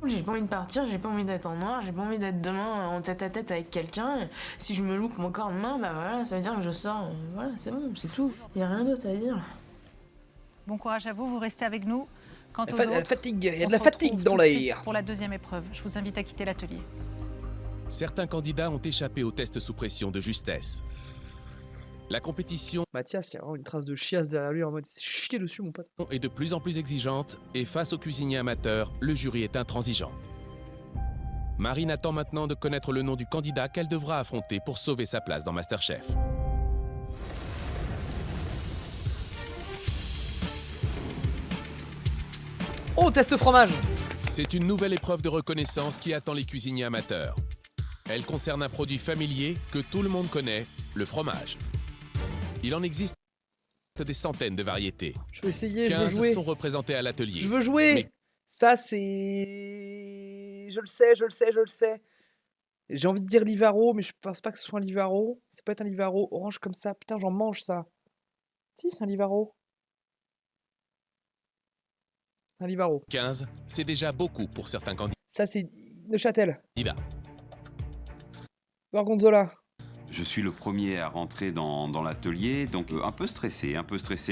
J'ai pas envie de partir, j'ai pas envie d'être en noir, j'ai pas envie d'être demain en tête à tête avec quelqu'un. Si je me loupe mon corps demain, bah voilà, ça veut dire que je sors. Voilà, c'est bon, c'est tout. Y a rien d'autre à dire. Bon courage à vous, vous restez avec nous. Quant aux La autres, fatigue, il y a on de la se fatigue retrouve dans tout de suite l'air. Pour la deuxième épreuve, je vous invite à quitter l'atelier. Certains candidats ont échappé au test sous pression de justesse. La compétition Mathias qui a vraiment une trace de chiasse derrière lui en mode c'est chier dessus mon pote. est de plus en plus exigeante et face aux cuisiniers amateurs, le jury est intransigeant. Marine attend maintenant de connaître le nom du candidat qu'elle devra affronter pour sauver sa place dans MasterChef. Oh, test fromage! C'est une nouvelle épreuve de reconnaissance qui attend les cuisiniers amateurs. Elle concerne un produit familier que tout le monde connaît, le fromage. Il en existe des centaines de variétés. Je vais essayer, je veux 15 jouer. sont représentés à l'atelier. Je veux jouer! Mais Ça c'est... Je le sais, je le sais, je le sais. J'ai envie de dire Livaro, mais je pense pas que ce soit un Livaro. Ça peut être un Livaro orange comme ça. Putain, j'en mange ça. Si, c'est un Livaro. Un Livaro. 15, c'est déjà beaucoup pour certains Ça c'est Neuchâtel. candidats. Gorgonzola. Je suis le premier à rentrer dans l'atelier, donc un peu stressé,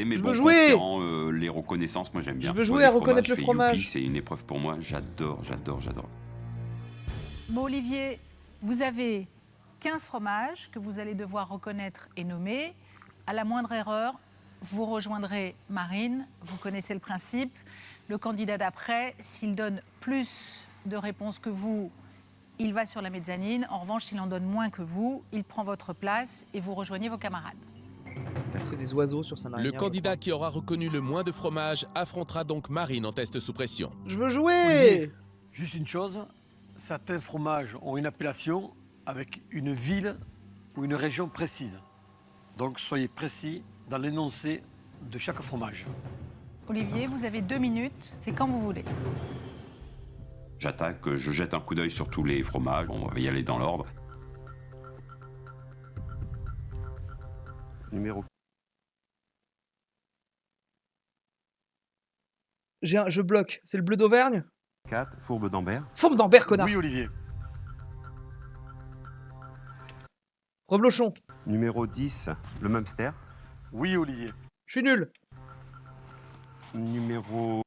mais Je bon, veux jouer. confiant, les reconnaissances, moi j'aime bien. veux Moi, jouer les à reconnaître fromages, le je fais fromage. youpi, c'est une épreuve pour moi, j'adore. Bon Olivier, vous avez 15 fromages que vous allez devoir reconnaître et nommer. À la moindre erreur, vous rejoindrez Marine. Vous connaissez le principe. Le candidat d'après, s'il donne plus de réponses que vous, il va sur la mezzanine. En revanche, s'il en donne moins que vous, il prend votre place et vous rejoignez vos camarades. C'est des oiseaux sur sa Le marinière. candidat qui aura reconnu le moins de fromage affrontera donc Marine en test sous pression. Je veux jouer. Olivier, juste une chose, certains fromages ont une appellation avec une ville ou une région précise. Donc soyez précis dans l'énoncé de chaque fromage. Olivier, vous avez 2 minutes. C'est quand vous voulez. J'attaque, je jette un coup d'œil sur tous les fromages, on va y aller dans l'ordre. Numéro Je bloque. C'est le bleu d'Auvergne? 4, Fourbe d'Ambert. Fourbe d'Ambert, connard. Oui, Olivier. Reblochon. Numéro 10, le Mumster. Oui, Olivier. Je suis nul. Numéro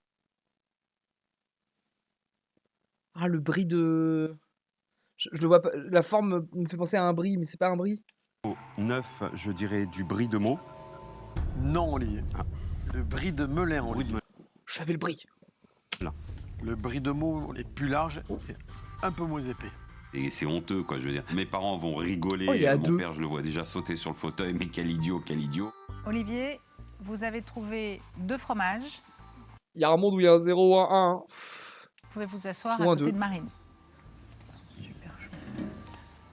Ah, le brie de... Je le vois pas. La forme me fait penser à un brie, mais c'est pas un brie. 9, je dirais du Brie de Meaux. Non, Olivier. C'est le brie de Melun, Olivier. J'avais le brie. Là. Le brie de Meaux est plus large et un peu moins épais. Et c'est honteux, quoi, je veux dire. Mes parents vont rigoler, Oh, il est à mon deux. père, je le vois déjà sauter sur le fauteuil, mais quel idiot. Olivier, vous avez trouvé 2 fromages. Il y a un monde où il y a un 0 ou un 1. Vous pouvez vous asseoir Ou à un côté 2. de Marine.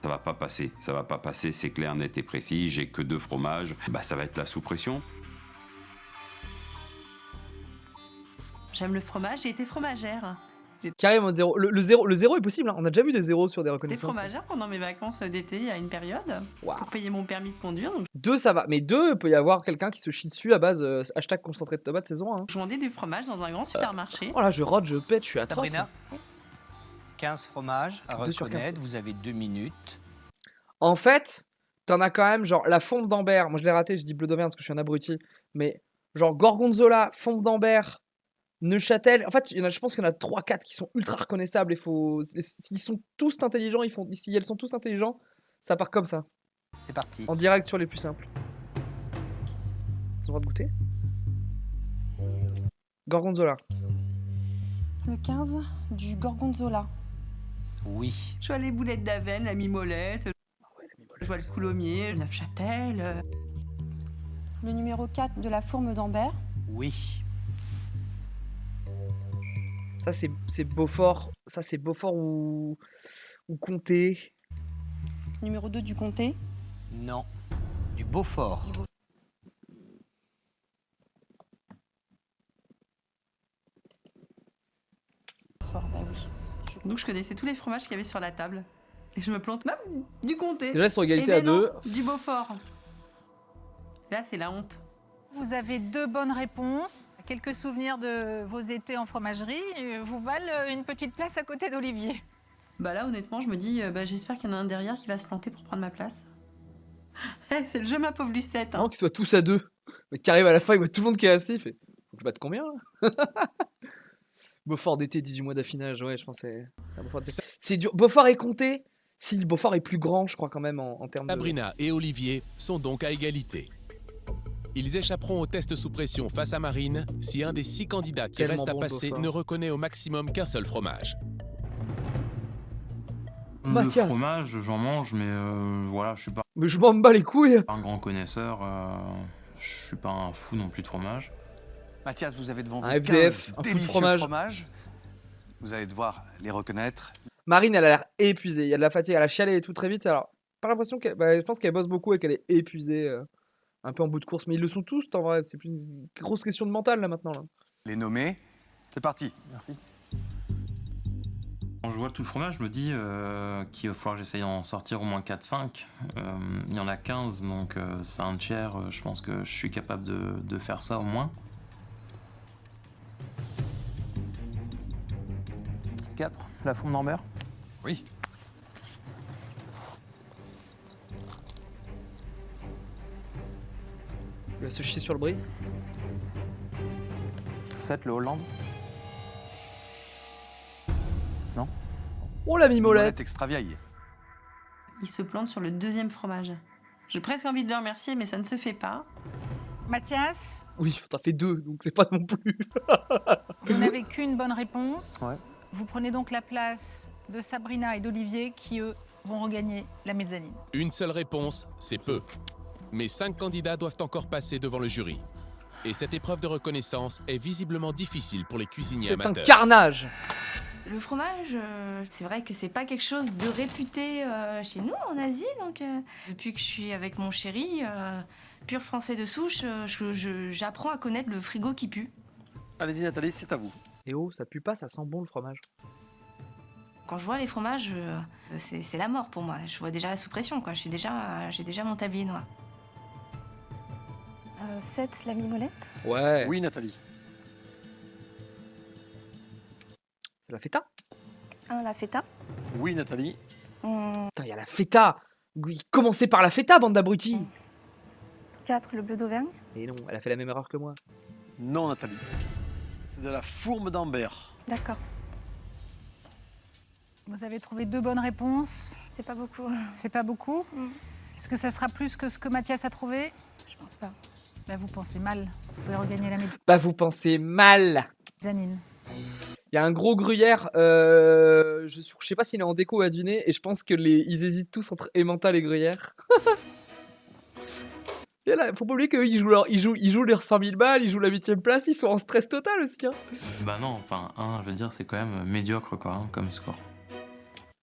Ça va pas passer, c'est clair, net et précis, j'ai que 2 fromages, bah ça va être la sous pression. J'aime le fromage, j'ai été fromagère. Carrément 0. Le 0 est possible, hein. On a déjà vu des 0 sur des J'étais reconnaissances. fromagère pendant mes vacances d'été à une période pour payer mon permis de conduire. Donc 2 ça va, mais 2 peut y avoir quelqu'un qui se chie dessus à base hashtag concentré de tomate saison 1. je vendais du fromage dans un grand supermarché. Oh là, je rote, je pète, je suis atroce. Sabrina, 15 fromages à 2 sur 15. reconnaître, vous avez 2 minutes. En fait, t'en as quand même genre la fonte d'Ambert. Moi je l'ai raté, je dis bleu d'Auvergne parce que je suis un abruti. Mais genre Gorgonzola, fonte d'Ambert, Neuchâtel. En fait, je pense qu'il y en a 3-4 qui sont ultra reconnaissables. S'ils sont tous intelligents, si elles sont tous intelligents, ça part comme ça. C'est parti. En direct sur les plus simples. Ils ont le droit de goûter Gorgonzola. Le 15, du gorgonzola. Oui. Je vois les boulettes d'Aven, la mimolette. Je vois le coulommiers, le Neufchâtel. Le numéro 4, de la fourme d'Ambert. Oui. Ça, c'est Beaufort. Ça, c'est Beaufort ou Comté. Numéro 2, du comté. Non. Du Beaufort. Beaufort, bah oui. Donc je connaissais tous les fromages qu'il y avait sur la table. Et je me plante même du comté. Déjà, ils sont égalité Eh ben à non, 2. Du Beaufort. Là, c'est la honte. Vous avez 2 bonnes réponses. Quelques souvenirs de vos étés en fromagerie vous valent une petite place à côté d'Olivier. Bah là, honnêtement, je me dis, j'espère qu'il y en a un derrière qui va se planter pour prendre ma place. C'est le jeu, ma pauvre Lucette. Non, qu'ils soient tous à 2. Mais qui arrive à la fin, il voit tout le monde qui est assis. Il fait faut que je batte combien là? Beaufort d'été, 18 mois d'affinage. Ouais, je pense que c'est dur. Beaufort est compté. Si, Beaufort est plus grand, je crois, quand même, en termes de. Sabrina et Olivier sont donc à égalité. Ils échapperont au test sous pression face à Marine si un des 6 candidats qui Tellement restent à bon, passer Beaufort. ne reconnaît au maximum qu'un seul fromage. Le Mathias. fromage, j'en mange, mais voilà, je suis pas Mais je m'en bats les couilles. un grand connaisseur. Je suis pas un fou non plus de fromage. Mathias, vous avez devant vous Un FDF, 15 un fou de délicieux fromage. fromages. Vous allez devoir les reconnaître. Marine, elle a l'air épuisée. Il y a de la fatigue. Elle a chialé et tout très vite. Alors, pas l'impression qu'elle. Je pense qu'elle bosse beaucoup et qu'elle est épuisée. Un peu en bout de course. Mais ils le sont tous, en vrai. C'est plus une grosse question de mental, là, maintenant. Là. Les nommer. C'est parti. Merci. Quand je vois tout le fromage, je me dis qu'il va falloir que j'essaye d'en sortir au moins 4-5. Il y en a 15, donc c'est un tiers. Je pense que je suis capable de faire ça au moins. 4, la fourme d'Ambert. Oui. Il va se chier sur le brie. 7, le Hollande. Non. Oh, la mimolette. Extra vieille. Il se plante sur le 2e fromage. J'ai presque envie de le remercier, mais ça ne se fait pas. Mathias, Oui, t'as fait 2, donc c'est pas non plus. vous n'avez qu'une bonne réponse. Ouais. Vous prenez donc la place de Sabrina et d'Olivier qui, eux, vont regagner la mezzanine. Une seule réponse, c'est peu. Mais 5 candidats doivent encore passer devant le jury. Et cette épreuve de reconnaissance est visiblement difficile pour les cuisiniers C'est un amateurs. carnage. Le fromage, c'est vrai que c'est pas quelque chose de réputé chez nous en Asie. Donc, depuis que je suis avec mon chéri, pur français de souche, j'apprends à connaître le frigo qui pue. Allez-y Nathalie, c'est à vous. Et oh, ça pue pas, ça sent bon le fromage. Quand je vois les fromages, c'est la mort pour moi. Je vois déjà la sous-pression, quoi. J'ai déjà mon tablier noir. 7, la mimolette. Ouais. Oui Nathalie. C'est la feta. 1, la feta. Oui Nathalie. Putain, il y a la feta. Oui, commencez par la feta, bande d'abrutis. 4, le bleu d'Auvergne. Et non, elle a fait la même erreur que moi. Non Nathalie. C'est de la fourme d'Ambert. D'accord. Vous avez trouvé 2 bonnes réponses. C'est pas beaucoup. C'est pas beaucoup. Est-ce que ça sera plus que ce que Mathias a trouvé? Je pense pas. Bah, vous pensez mal. Vous pouvez regagner la Bah, vous pensez mal. mezzanine. Il y a un gros gruyère. Je sais pas s'il est en déco à deviner. Et je pense que ils hésitent tous entre Emmental et gruyère. Et là, faut pas oublier qu'eux, ils jouent leurs 100 000 balles, ils jouent la 8ème place, ils sont en stress total aussi. Hein. Bah non, enfin, je veux dire, c'est quand même médiocre, quoi, hein, comme score.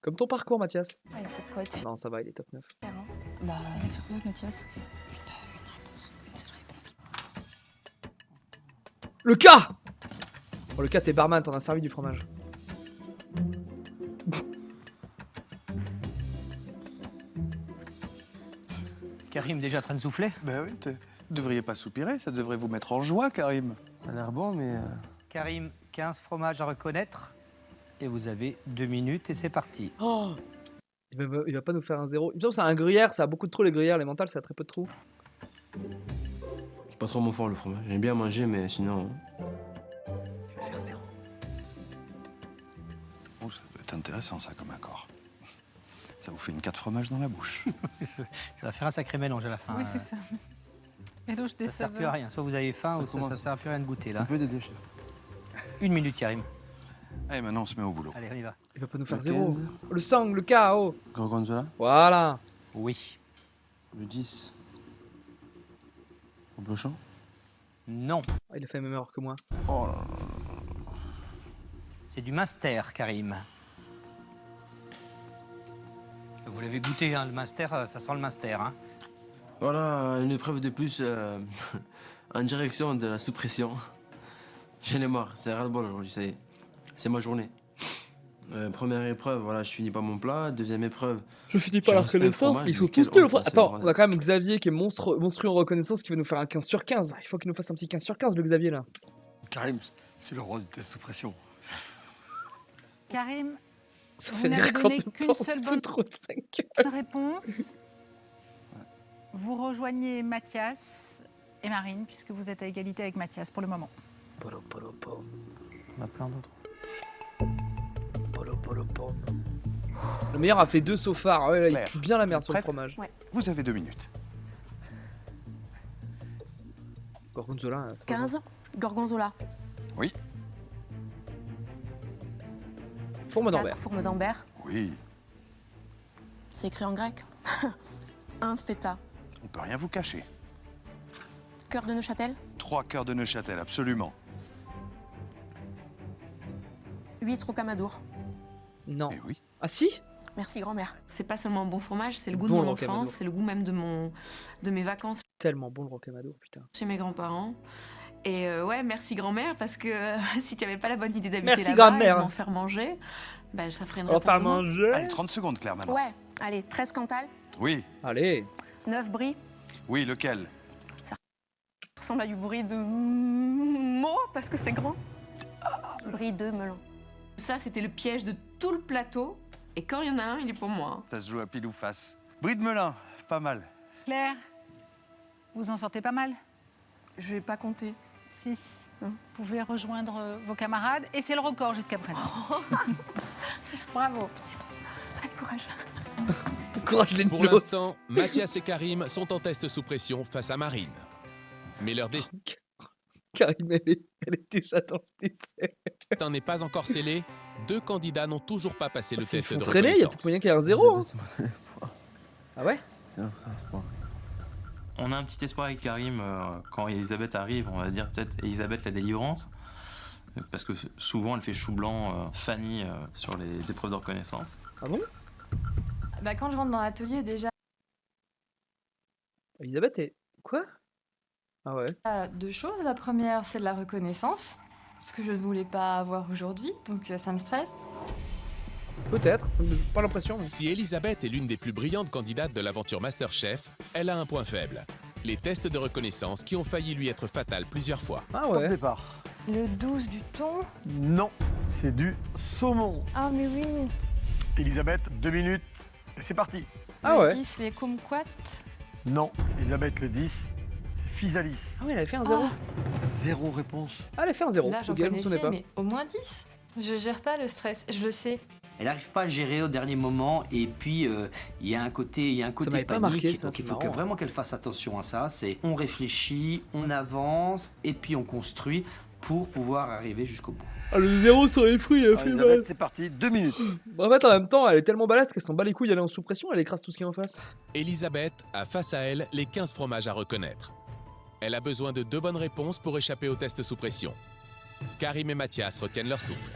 Comme ton parcours, Mathias. Ah, y a pas de quoi être fier. Non, ça va, il est top 9. Bah, il a fait quoi, Mathias? Le cas. Oh, le cas, t'es barman, t'en as servi du fromage. Karim déjà en train de souffler? Ben oui, vous devriez pas soupirer, ça devrait vous mettre en joie, Karim. Ça a l'air bon, mais... Karim, 15 fromages à reconnaître. Et vous avez 2 minutes et c'est parti. Oh, il va pas nous faire un 0. Il me semble que c'est un gruyère, ça a beaucoup de trous les gruyères, les mentales, ça a très peu de trous. C'est pas trop mon fort le fromage. J'aime bien manger, mais sinon... Il va faire 0. Oh, ça doit être intéressant, ça, comme accord. Ça vous fait une 4 fromages dans la bouche. Ça va faire un sacré mélange à la fin. Oui, c'est ça. Mélange des Ça sert saveurs. plus à rien. Soit vous avez faim ou ça sert plus à rien de goûter là. Un peu d'aider, chef. 1 minute, Karim. Allez, maintenant on se met au boulot. Allez, on y va. Il va pas nous faire Le 0. 15. Le sang, le chaos. Gorgonzola. Voilà. Oui. Le 10. Reblochon. Non. Ah, il a fait la même erreur que moi. Oh là là. C'est du master, Karim. Vous l'avez goûté, hein, le master, ça sent le master. Hein. Voilà, une épreuve de plus en direction de la sous-pression. J'en ai marre, c'est ras-le-bol aujourd'hui, ça y est. C'est ma journée. Première épreuve, voilà, je finis pas mon plat. Deuxième épreuve, Je finis pas la lance un reconnaissance. fromage, Ils sont mais quelle tous nuls. honte, c'est Attends, vrai. on a quand même Xavier qui est monstrueux en reconnaissance qui va nous faire un 15 sur 15. Il faut qu'il nous fasse un petit 15 sur 15, le Xavier là. Karim, c'est le roi du test sous pression. Karim, Ça vous fait n'avez rire quand donné on qu'une pense, seule c'est bonne trop de 5. réponse. Vous rejoignez Mathias et Marine, puisque vous êtes à égalité avec Mathias pour le moment. On a plein d'autres. Le meilleur a fait 2 sofars. Ouais, là, il Claire, pue bien la merde sur le prête fromage. Ouais. Vous avez 2 minutes. Gorgonzola. 15, gorgonzola. Oui. Fourme 4, d'Ambert. fourme d'Ambert. Oui. C'est écrit en grec. 1, feta. On peut rien vous cacher. Cœur de Neuchâtel. 3 cœurs de Neuchâtel, absolument. 8, rocamadour. Non. Eh oui. Ah si. Merci, grand-mère. C'est pas seulement un bon fromage, c'est le goût bon, de le mon rocamadour. enfance, c'est le goût même de mes vacances Tellement bon le rocamadour, putain. chez mes grands-parents. Et ouais, merci grand-mère, parce que si tu avais pas la bonne idée d'habiter Merci là-bas et grand-mère. de m'en faire manger, bah, ça ferait une On va réponse faire de moins. manger. Allez, 30 secondes, Claire, maintenant. Ouais, allez, 13 Cantal, Oui. Allez. 9 brie. Oui, lequel? Ça ressemble à du brie de meaux parce que c'est grand. Brie de melon. Ça, c'était le piège de tout le plateau. Et quand il y en a un, il est pour moi. Ça se joue à pile ou face. Brie de Melun, pas mal. Claire, vous en sortez pas mal. Je vais pas compter. 6. Vous pouvez rejoindre vos camarades. Et c'est le record jusqu'à présent. Bravo. Courage. Courage les Pour nulos. l'instant, Mathias et Karim sont en test sous pression face à Marine. Mais leur destin Karim, elle est déjà dans le dessert. n'est pas encore scellé. 2 candidats n'ont toujours pas passé le S'ils test font de traîner, il y a reconnaissance. peut-être moyen qu'il y ait un 0. C'est mon seul espoir. Ah ouais. C'est mon seul espoir. On a un petit espoir avec Karim quand Elisabeth arrive, on va dire peut-être Elisabeth la délivrance. Parce que souvent elle fait chou blanc Fanny sur les épreuves de reconnaissance. Ah bon? Bah, quand je rentre dans l'atelier, déjà, Elisabeth est... Quoi? Ah ouais. 2 choses. La première, c'est de la reconnaissance, ce que je ne voulais pas avoir aujourd'hui, donc ça me stresse. Peut-être. J'ai pas l'impression. mais- Si Elisabeth est l'une des plus brillantes candidates de l'aventure Masterchef, elle a un point faible. Les tests de reconnaissance qui ont failli lui être fatals plusieurs fois. Ah Top ouais. départ. Le 12 du thon. Non, c'est du saumon. Ah, mais oui. Elisabeth, 2 minutes. Et c'est parti. Ah ouais. 10, les kumquats. Non, Elisabeth, le 10, c'est Physalis. Ah oui, elle avait fait un 0. 0 réponse. Ah, elle a fait un 0. Là, j'en Ok, elle ne sonnait connaissais, pas. mais au moins 10. Je gère pas le stress, je le sais. Elle n'arrive pas à gérer au dernier moment et puis il y a un côté, m'avait pas panique. marqué, ça, Donc c'est il faut marrant. vraiment qu'elle fasse attention à ça. C'est on réfléchit, on avance et puis on construit pour pouvoir arriver jusqu'au bout. Ah, le 0 sur les fruits, elle Alors, fait mal. Elisabeth, c'est parti, 2 minutes. Bah, en fait, en même temps, elle est tellement balèze qu'elle s'en bat les couilles, elle est en sous-pression, elle écrase tout ce qui est en face. Elisabeth a face à elle les 15 fromages à reconnaître. Elle a besoin de 2 bonnes réponses pour échapper au test sous pression. Karim et Mathias retiennent leur souffle.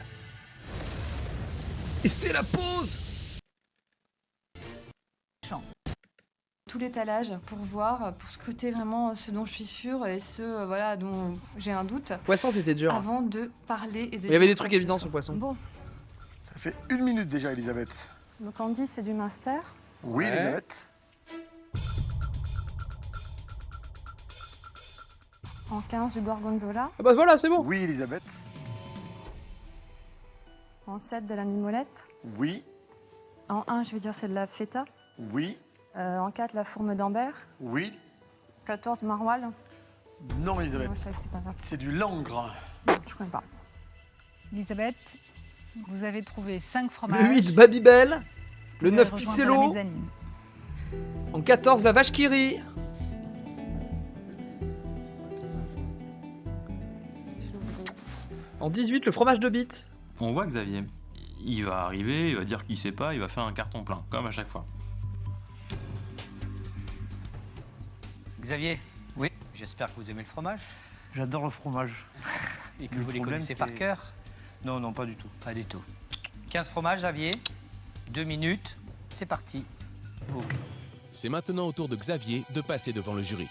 Et c'est la pause. Chance. Tout l'étalage pour voir, pour scruter vraiment ce dont je suis sûre et ce voilà, dont j'ai un doute. Poisson, c'était dur. Avant de parler et de Il y avait dire des quoi trucs que ce évidents soit. sur le poisson. Bon, Ça fait 1 minute déjà, Elisabeth. donc en 10, c'est du master. Oui, Ouais. Elisabeth. En 15, du gorgonzola. Ah bah voilà, c'est bon. Oui, Elisabeth. En 7, de la mimolette. Oui, En 1, je vais dire c'est de la feta. oui, En 4, la fourme d'Ambert. oui. 14, maroilles. Non, Non, Elisabeth. je savais que c'était pas grave. C'est du langre. Je connais pas. Elisabeth, vous avez trouvé 5 Le fromages. 8, Babybel. Le Vous 9, pouvez rejoindre la Ficello. mezzanine. En 14, la vache qui rit. En 18, le fromage de bite. On voit Xavier. Il va arriver, il va dire qu'il sait pas, il va faire un carton plein, comme à chaque fois. Xavier. Oui. J'espère que vous aimez le fromage. J'adore le fromage. Et que Le vous les problème, connaissez par c'est- cœur. Non, non, pas du tout. Pas du tout. 15 fromages, Xavier. 2 minutes. C'est parti. C'est maintenant au tour de Xavier de passer devant le jury.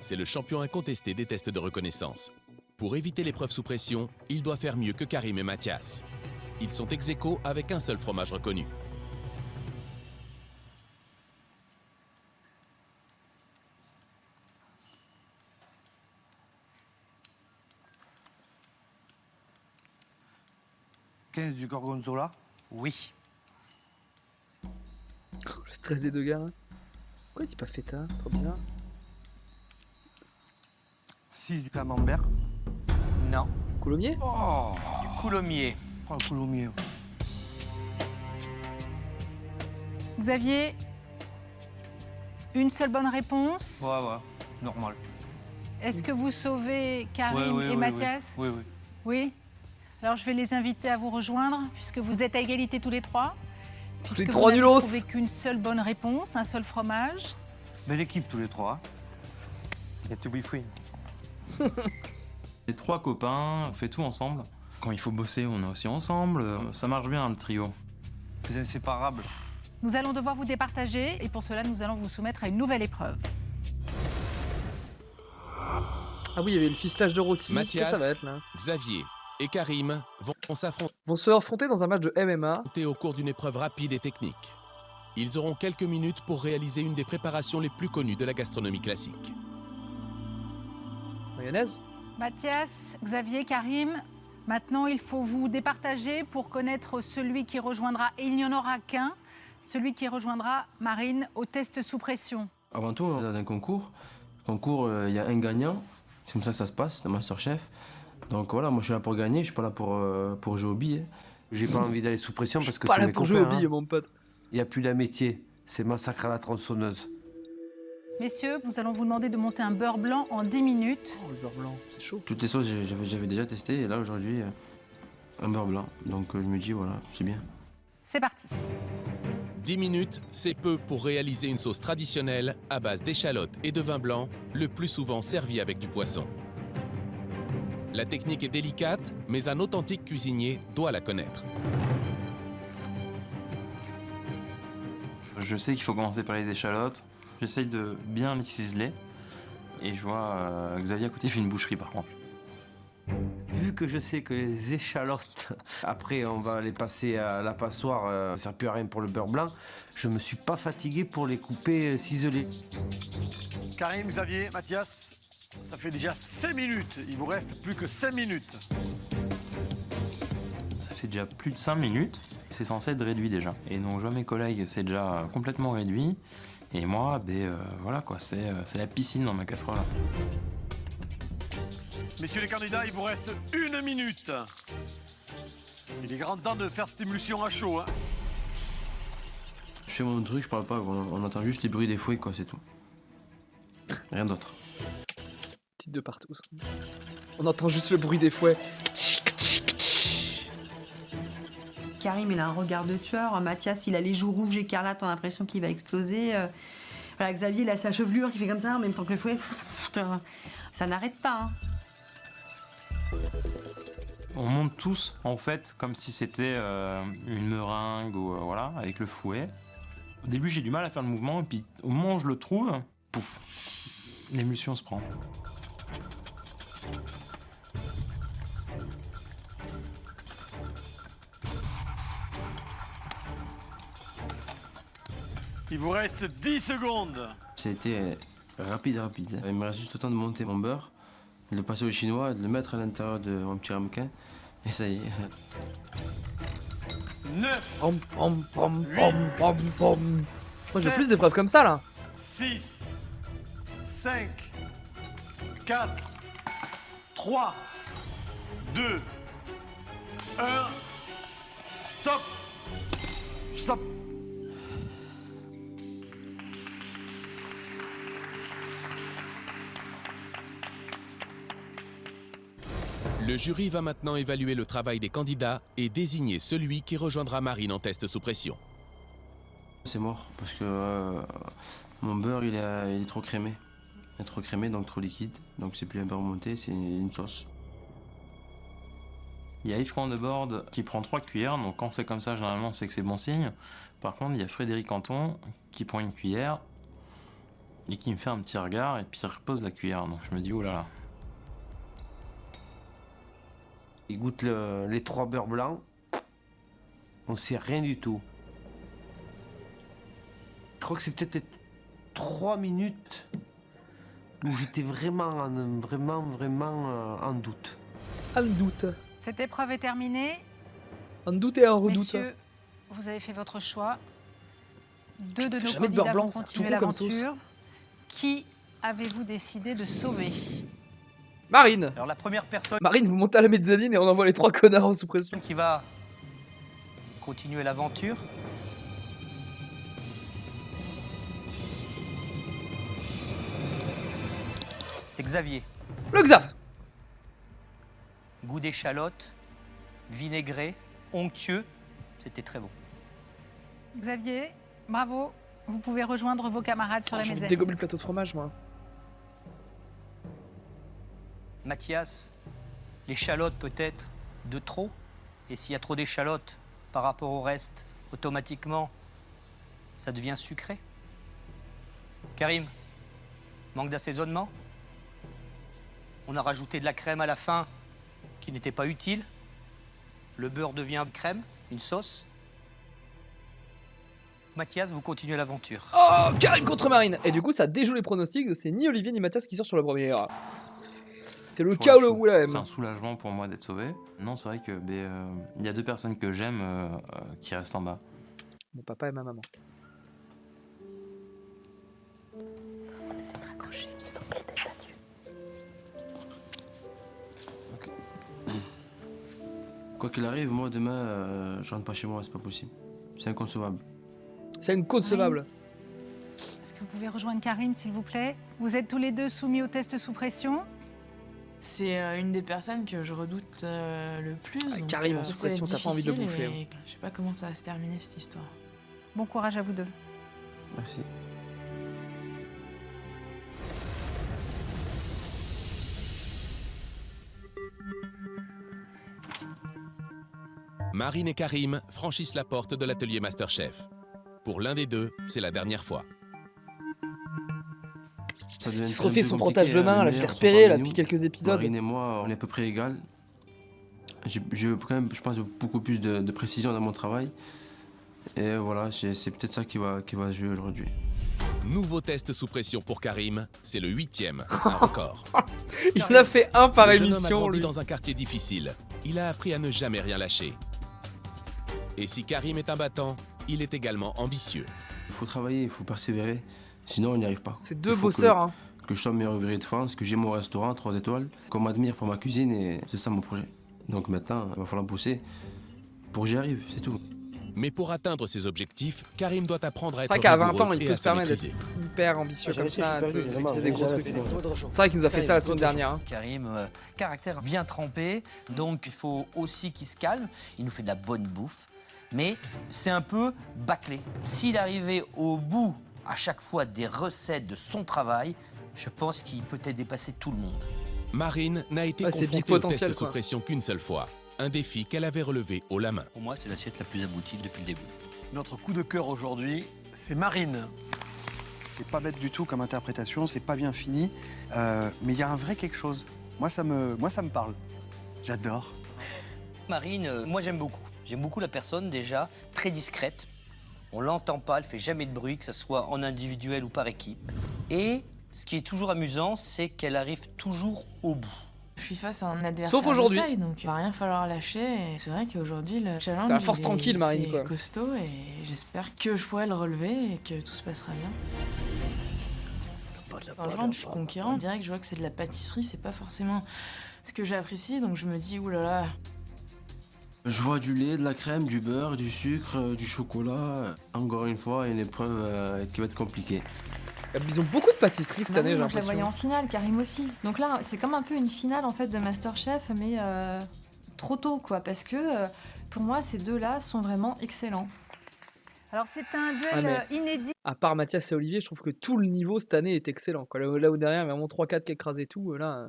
C'est le champion incontesté des tests de reconnaissance. Pour éviter l'épreuve sous pression, il doit faire mieux que Karim et Mathias. Ils sont ex-aequo avec un seul fromage reconnu. Du gorgonzola? Oui. Le stress des deux gars là. Pourquoi il dit pas feta? Trop bizarre. 6 du camembert. Non. Coulommiers? Oh, Du coulommiers. oh coulommiers. Xavier, une seule bonne réponse. Ouais, normal. Est-ce que vous sauvez Karim Ouais, et oui, Mathias? Oui. Oui. Alors je vais les inviter à vous rejoindre puisque vous êtes à égalité tous les trois. Puisque les vous trois n'avez nulos. trouvé qu'une seule bonne réponse, un seul fromage. Belle équipe tous les trois. Et to be free. Les 3 copains, on fait tout ensemble. Quand il faut bosser, on est aussi ensemble. Ça marche bien, le trio. C'est inséparable. Nous allons devoir vous départager et pour cela nous allons vous soumettre à une nouvelle épreuve. Ah oui, il y avait le ficelage de rôti. Qu'est-ce que Mathias, ça va être là? Xavier et Karim vont s'affronter Vont se affronter dans un match de MMA. au cours d'une épreuve rapide et technique. Ils auront quelques minutes pour réaliser une des préparations les plus connues de la gastronomie classique. Mayonnaise? Mathias, Xavier, Karim, maintenant il faut vous départager pour connaître celui qui rejoindra, et il n'y en aura qu'un, celui qui rejoindra Marine au test sous pression. Avant tout, on est dans un concours. Concours, il y a un gagnant. C'est comme ça que ça se passe, c'est Masterchef. Donc voilà, moi je suis là pour gagner, je suis pas là pour jouer au billet. J'ai pas envie d'aller sous pression parce que Pas c'est là mes pour copains. jouer au billes, mon pote. Il n'y a plus d'un métier, c'est massacre à la tronçonneuse. Messieurs, nous allons vous demander de monter un beurre blanc en 10 minutes. Oh, le beurre blanc, c'est chaud. Toutes les sauces, j'avais déjà testé, et là aujourd'hui, un beurre blanc. Donc je me dis, voilà, c'est bien. C'est parti. 10 minutes, c'est peu pour réaliser une sauce traditionnelle à base d'échalotes et de vin blanc, le plus souvent servie avec du poisson. La technique est délicate, mais un authentique cuisinier doit la connaître. Je sais qu'il faut commencer par les échalotes. J'essaye de bien les ciseler. Et je vois Xavier à côté fait une boucherie par contre. Vu que je sais que les échalotes, après on va les passer à la passoire, ça ne sert plus à rien pour le beurre blanc, je me suis pas fatigué pour les couper ciselés. Karim, Xavier, Mathias, ça fait déjà 5 minutes. Il vous reste plus que 5 minutes. Ça fait déjà plus de 5 minutes. C'est censé être réduit déjà. Et donc je vois mes collègues, c'est déjà complètement réduit. Et moi, voilà quoi, c'est la piscine dans ma casserole. Messieurs les candidats, il vous reste 1 minute. Il est grand temps de faire cette émulsion à chaud. Hein. Je fais mon truc, je parle pas, on entend juste les bruits des fouets, quoi, c'est tout. Rien d'autre. Petite de partout. Ça. On entend juste le bruit des fouets. Karim, il a un regard de tueur. Mathias, il a les joues rouges écarlates, on a l'impression qu'il va exploser. Voilà, Xavier, il a sa chevelure qui fait comme ça en même temps que le fouet. Ça n'arrête pas. Hein. On monte tous, en fait, comme si c'était une meringue ou voilà, avec le fouet. Au début, j'ai du mal à faire le mouvement, et puis au moment où je le trouve, pouf, l'émulsion se prend. Il vous reste 10 secondes. C'était rapide. Il me reste juste le temps de monter mon beurre, de le passer au chinois, de le mettre à l'intérieur de mon petit ramequin, et ça y est. 9, Moi j'ai plus d'épreuves comme ça là. 6, 5, 4, 3, 2, 1, stop. Stop. Le jury va maintenant évaluer le travail des candidats et désigner celui qui rejoindra Marine en test sous pression. C'est mort parce que mon beurre il est trop crémé. Il est trop crémé donc trop liquide. Donc c'est plus un beurre monté, c'est une sauce. Il y a Yves Condebord qui prend 3 cuillères, donc quand c'est comme ça, généralement, c'est que c'est bon signe. Par contre, il y a Frédéric Anton qui prend une cuillère et qui me fait un petit regard et puis il repose la cuillère. Donc je me dis, oh là là. Il goûte les 3 beurres blancs. On sait rien du tout. Je crois que c'est peut-être 3 minutes où j'étais vraiment en doute. En doute. Cette épreuve est terminée. En doute et en redoute. Messieurs, vous avez fait votre choix. 2 de nos jamais de beurre candidats blanc, vont ça. continuer Tout rond comme sauce. l'aventure. Qui avez-vous décidé de sauver? Marine. Alors la première personne Marine, vous montez à la mezzanine et on envoie les 3 connards sous pression. qui va continuer l'aventure, c'est Xavier. Le Xav. Goût d'échalote, vinaigré, onctueux, c'était très bon. Xavier, bravo. Vous pouvez rejoindre vos camarades sur la J'ai envie de mezzanine. dégommer le plateau de fromage, moi. Mathias, l'échalote peut-être de trop. Et s'il y a trop d'échalote par rapport au reste, automatiquement, ça devient sucré. Karim, manque d'assaisonnement. On a rajouté de la crème à la fin qui n'était pas utile. Le beurre devient crème, une sauce. Mathias, vous continuez l'aventure. Oh, Karim contre Marine. Et du coup, ça déjoue les pronostics. C'est ni Olivier ni Mathias qui sort sur la première. C'est le chaos le Willem. C'est un soulagement pour moi d'être sauvé. Non, c'est vrai que il y a 2 personnes que j'aime qui restent en bas. Mon papa et ma maman. Quoi qu'il arrive, moi demain, je rentre pas chez moi, c'est pas possible. C'est inconcevable. C'est inconcevable. Est-ce que vous pouvez rejoindre Karim, s'il vous plaît? Vous êtes tous les 2 soumis au test sous pression. C'est une des personnes que je redoute le plus. donc, Karim, en sous ça va être pression, t'as pas envie de le difficile bouffer, et Je sais pas comment ça va se terminer cette histoire. Bon courage à vous 2. Merci. Marine et Karim franchissent la porte de l'atelier Masterchef. Pour l'un des deux, c'est la dernière fois. Il se refait son frottage de main, là, je l'ai repéré là, depuis quelques épisodes. Marine et moi, on est à peu près égal. J'ai quand même, je pense, beaucoup plus de précision dans mon travail. Et voilà, c'est peut-être ça qui va se jouer aujourd'hui. Nouveau test sous pression pour Karim, c'est le 8e, un record. Il en a fait un par Le jeune homme a émission, grandi lui. dans un quartier difficile. Il a appris à ne jamais rien lâcher. Et si Karim est un battant, il est également ambitieux. Il faut travailler, il faut persévérer, sinon on n'y arrive pas. C'est 2 bosseurs, hein. Que je sois meilleur ouvrier de France, que j'ai mon restaurant 3 étoiles, qu'on m'admire pour ma cuisine et c'est ça mon projet. Donc maintenant, il va falloir pousser pour que j'y arrive, c'est tout. Mais pour atteindre ses objectifs, Karim doit apprendre à C'est être vrai qu'à 20 rigoureux ans, il et peut à se permettre maîtriser. d'être hyper ambitieux J'ai comme réussi, ça, je suis de perdu, réaliser des j'ai gros jamais trucs. fait d'autres choses. C'est vrai qu'il nous a fait ça la semaine dernière. hein. Karim, caractère bien trempé, donc il faut aussi qu'il se calme. Il nous fait de la bonne bouffe, mais c'est un peu bâclé. S'il arrivait au bout à chaque fois des recettes de son travail, je pense qu'il peut être dépasser tout le monde. Marine n'a été Ouais, c'est big confrontée au potentiel, test sous quoi. pression qu'une seule fois. Un défi qu'elle avait relevé haut la main. Pour moi, c'est l'assiette la plus aboutie depuis le début. Notre coup de cœur aujourd'hui, c'est Marine. C'est pas bête du tout comme interprétation, c'est pas bien fini, mais il y a un vrai quelque chose. Moi, ça me parle. J'adore. Marine, moi j'aime beaucoup. J'aime beaucoup la personne déjà, très discrète. On l'entend pas, elle fait jamais de bruit, que ce soit en individuel ou par équipe. Et ce qui est toujours amusant, c'est qu'elle arrive toujours au bout. Je suis face à un adversaire Sauf aujourd'hui. de taille, donc il va rien falloir lâcher. Et c'est vrai qu'aujourd'hui, le challenge T'as la force il est- tranquille, Marine, c'est quoi. costaud et j'espère que je pourrai le relever et que tout se passera bien. Quand je rentre, je suis conquérante. Direct, je vois que c'est de la pâtisserie, c'est pas forcément ce que j'apprécie, donc je me dis, oulala. Je vois du lait, de la crème, du beurre, du sucre, du chocolat. Encore une fois, une épreuve qui va être compliquée. Ils ont beaucoup de pâtisseries cette Bah année, oui, j'ai moi je la voyais l'impression. en finale, Karim aussi. Donc là, c'est comme un peu une finale en fait de Masterchef, mais trop tôt quoi, parce que pour moi ces deux-là sont vraiment excellents. Alors c'est un duel Ah, mais inédit. à part Mathias et Olivier, je trouve que tout le niveau cette année est excellent, quoi. Là où derrière, il y a vraiment 3-4 qui écrasent tout, là...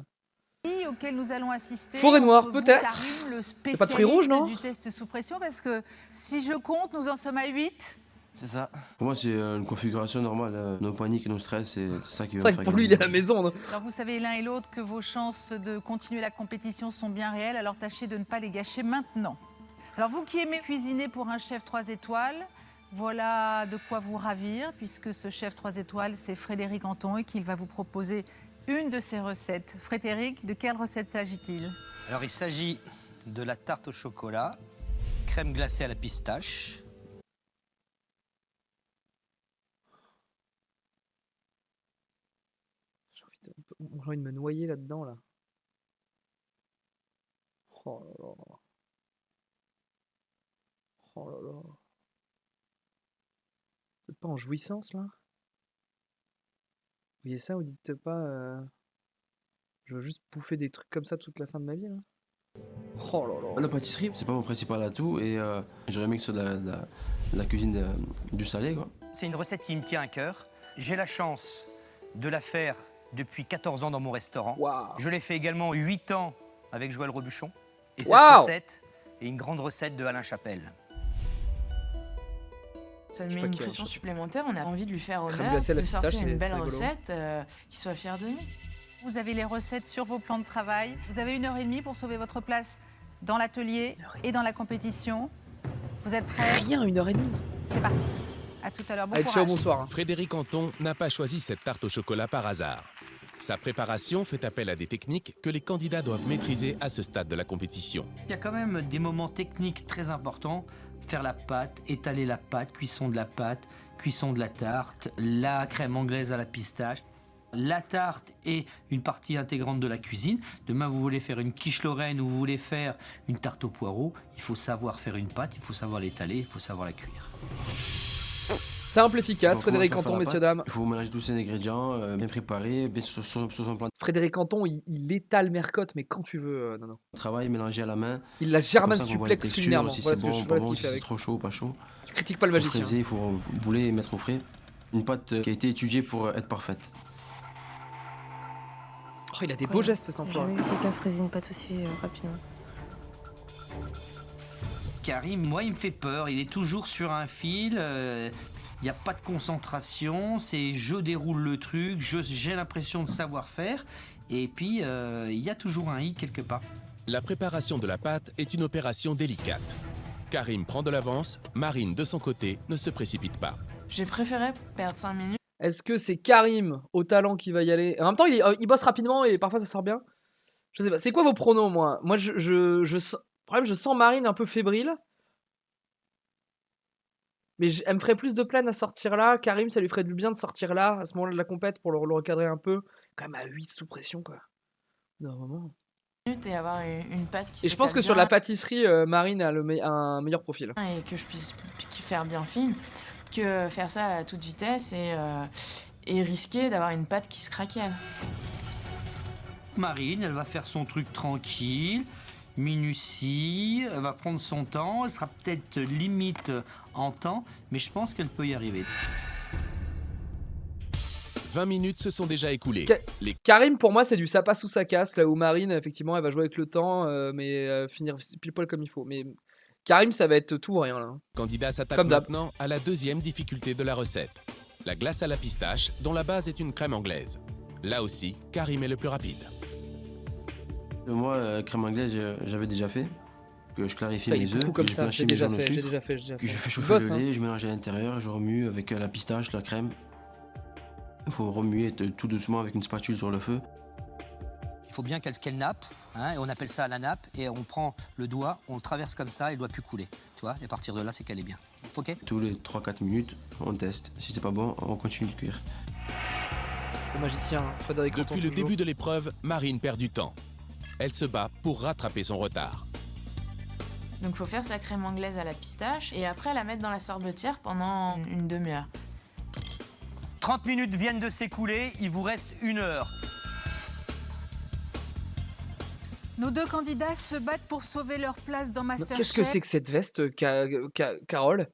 Auquel nous allons assister. Forêt noire, entre vous, peut-être. Karim, le Y a pas de fruits rouges, non? spécialiste du test sous pression, parce que si je compte, nous en sommes à 8. C'est ça. Pour moi, c'est une configuration normale. No panique, no stress, c'est ça qui C'est va vrai me que faire pour lui, il gagner. est à la maison. Non Alors vous savez l'un et l'autre que vos chances de continuer la compétition sont bien réelles, alors tâchez de ne pas les gâcher maintenant. Alors vous qui aimez cuisiner pour un chef 3 étoiles, voilà de quoi vous ravir, puisque ce chef 3 étoiles, c'est Frédéric Anton et qu'il va vous proposer une de ses recettes. Frédéric, de quelle recette s'agit-il? Alors il s'agit de la tarte au chocolat, crème glacée à la pistache. J'ai envie de me noyer là-dedans, là. Oh là là. Oh là là. Vous êtes pas en jouissance, là? Vous voyez ça, vous dites pas... Je veux juste bouffer des trucs comme ça toute la fin de ma vie, là? Oh là là. La pâtisserie, c'est pas mon principal atout et j'aurais aimé que ce soit la cuisine du salé, quoi. C'est une recette qui me tient à cœur. J'ai la chance de la faire depuis 14 ans dans mon restaurant. Wow. Je l'ai fait également 8 ans avec Joël Robuchon. Et cette Wow. recette est une grande recette de Alain Chapelle. Ça Je met sais pas une qui a pression autre chose. supplémentaire, on a envie de lui faire Crème honneur, glacée à la de sortir pistache, une c'est belle rigolo. recette, qu'il soit fier de nous. Vous avez les recettes sur vos plans de travail. Vous avez 1h30 pour sauver votre place dans l'atelier et dans la compétition. Vous êtes prêts? Rien, 1h30. C'est parti. À tout à l'heure. Bon Allez, courage. ciao, bonsoir. hein. Frédéric Anton n'a pas choisi cette tarte au chocolat par hasard. Sa préparation fait appel à des techniques que les candidats doivent maîtriser à ce stade de la compétition. Il y a quand même des moments techniques très importants. Faire la pâte, étaler la pâte, cuisson de la pâte, cuisson de la tarte, la crème anglaise à la pistache. La tarte est une partie intégrante de la cuisine. Demain, vous voulez faire une quiche lorraine ou vous voulez faire une tarte aux poireaux, il faut savoir faire une pâte, il faut savoir l'étaler, il faut savoir la cuire. Simple, efficace. Donc, Frédéric comment faire Anton, la messieurs, pâte dames. Il faut mélanger tous ces ingrédients, bien préparés, bien sur son plan Frédéric Anton, il étale Mercotte, mais quand tu veux, non, non. de travail, mélangé à la main. Il la C'est comme German ça qu'on voit les suplex textures, culinairement. Si Voilà c'est ce que bon, je pas vois ce bon, qu'il si fait c'est avec. trop chaud, pas chaud. Tu critiques pas le Faut magicien. fraiser, il faut bouler et mettre au frais. Une pâte qui a été étudiée pour être parfaite. Oh, il a des beaux gestes, cet J'ai enfoiré. jamais vu quelqu'un fraiser une pâte aussi rapidement. Karim, moi, il me fait peur. Il est toujours sur un fil. Il n'y a pas de concentration. C'est je déroule le truc. J'ai l'impression de savoir faire. Et puis, il y a toujours un hic quelque part. La préparation de la pâte est une opération délicate. Karim prend de l'avance, Marine, de son côté, ne se précipite pas. J'ai préféré perdre 5 minutes. Est-ce que c'est Karim au talent qui va y aller? En même temps, il bosse rapidement et parfois ça sort bien. Je sais pas. C'est quoi vos pronos, moi? Moi, problème, je sens Marine un peu fébrile. Mais elle me ferait plus de peine à sortir là. Karim, ça lui ferait du bien de sortir là, à ce moment-là de la compète, pour le recadrer un peu. Quand même à 8 sous pression, quoi. Non, vraiment. Et avoir une pâte qui Et je pense que s'étale sur bien la pâtisserie, Marine a un meilleur profil. et que je puisse faire bien fine, que faire ça à toute vitesse et risquer d'avoir une pâte qui se craquelle. Marine, elle va faire son truc tranquille, minutie, elle va prendre son temps, elle sera peut-être limite en temps, mais je pense qu'elle peut y arriver. 20 minutes se sont déjà écoulées. Karim, pour moi, c'est du ça passe ou ça casse, là où Marine, effectivement, elle va jouer avec le temps, mais finir pile poil comme il faut. Mais Karim, ça va être tout ou rien, là. Candidat s'attaque Comme d'hab. maintenant à la deuxième difficulté de la recette. La glace à la pistache, dont la base est une crème anglaise. Là aussi, Karim est le plus rapide. Moi, crème anglaise, j'avais déjà fait. Que je clarifie Ça, il mes est œufs, beaucoup comme que je ça, blanchis j'ai mes déjà jaunes au fait, j'ai sucre, déjà fait, j'ai déjà que je fait. fais Tu chauffer bosses, le hein. lait, je mélange à l'intérieur, je remue avec la pistache, la crème. Il faut remuer tout doucement avec une spatule sur le feu. Il faut bien qu'elle nappe, hein, et on appelle ça la nappe, et on prend le doigt, on le traverse comme ça, il ne doit plus couler. Tu vois, et à partir de là, c'est qu'elle est bien. Ok? Tous les 3-4 minutes, on teste. Si c'est pas bon, on continue de cuire. Le magicien, Frédéric Anton, Depuis le toujours. début de l'épreuve, Marine perd du temps. Elle se bat pour rattraper son retard. Donc il faut faire sa crème anglaise à la pistache et après la mettre dans la sorbetière pendant une demi-heure. 30 minutes viennent de s'écouler, il vous reste 1 heure. Nos 2 candidats se battent pour sauver leur place dans Masterchef. Qu'est-ce que c'est que cette veste, Carole?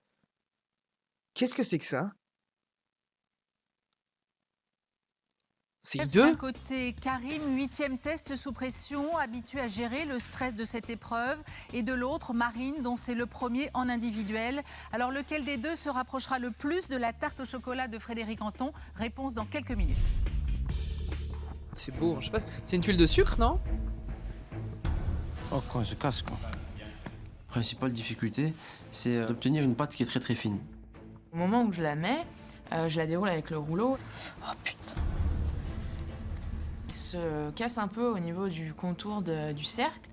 Qu'est-ce que c'est que ça? C'est hideux. D'un côté, Karim, 8e test sous pression, habitué à gérer le stress de cette épreuve. Et de l'autre, Marine, dont c'est le premier en individuel. Alors, lequel des deux se rapprochera le plus de la tarte au chocolat de Frédéric Anton? Réponse dans quelques minutes. C'est beau, je sais pas. C'est une tuile de sucre, non? Oh, quoi, elle se casse, quoi. Principale difficulté, c'est d'obtenir une pâte qui est très très fine. Au moment où je la mets, je la déroule avec le rouleau. Oh putain. Il se casse un peu au niveau du contour du cercle.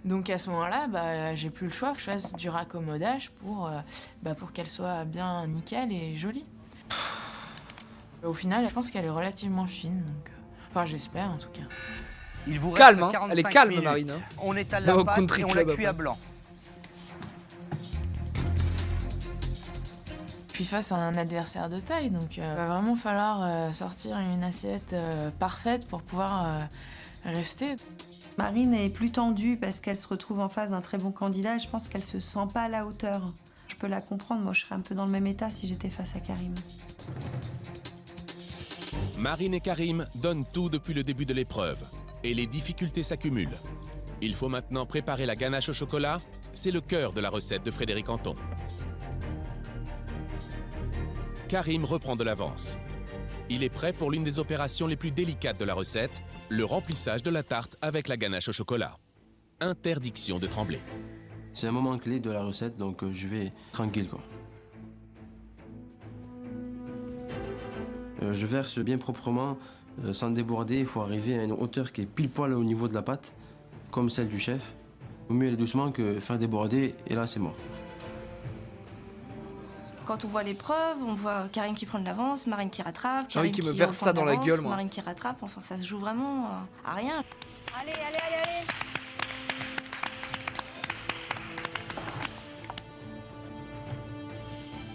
Donc à ce moment-là, bah, j'ai plus le choix. Je fasse du raccommodage pour qu'elle soit bien nickel et jolie. Au final, je pense qu'elle est relativement fine. Donc, enfin, j'espère en tout cas. Il vous calme, reste 45 elle est calme, minutes. Marine. Hein. On étale la pâte et on la cuit à blanc. Je suis face à un adversaire de taille, donc il va vraiment falloir sortir une assiette parfaite pour pouvoir rester. Marine est plus tendue parce qu'elle se retrouve en face d'un très bon candidat et je pense qu'elle se sent pas à la hauteur. Je peux la comprendre, moi je serais un peu dans le même état si j'étais face à Karim. Marine et Karim donnent tout depuis le début de l'épreuve et les difficultés s'accumulent. Il faut maintenant préparer la ganache au chocolat, c'est le cœur de la recette de Frédéric Anton. Karim reprend de l'avance. Il est prêt pour l'une des opérations les plus délicates de la recette, le remplissage de la tarte avec la ganache au chocolat. Interdiction de trembler. C'est un moment clé de la recette, donc je vais tranquille, quoi. Je verse bien proprement, sans déborder. Il faut arriver à une hauteur qui est pile poil au niveau de la pâte, comme celle du chef. Il vaut mieux aller doucement que faire déborder, et là c'est mort. Quand on voit l'épreuve, on voit Karim qui prend de l'avance, Marine qui rattrape, Karim qui me verse ça dans la gueule, moi. Marine qui rattrape, enfin ça se joue vraiment à rien. Allez, allez, allez, allez!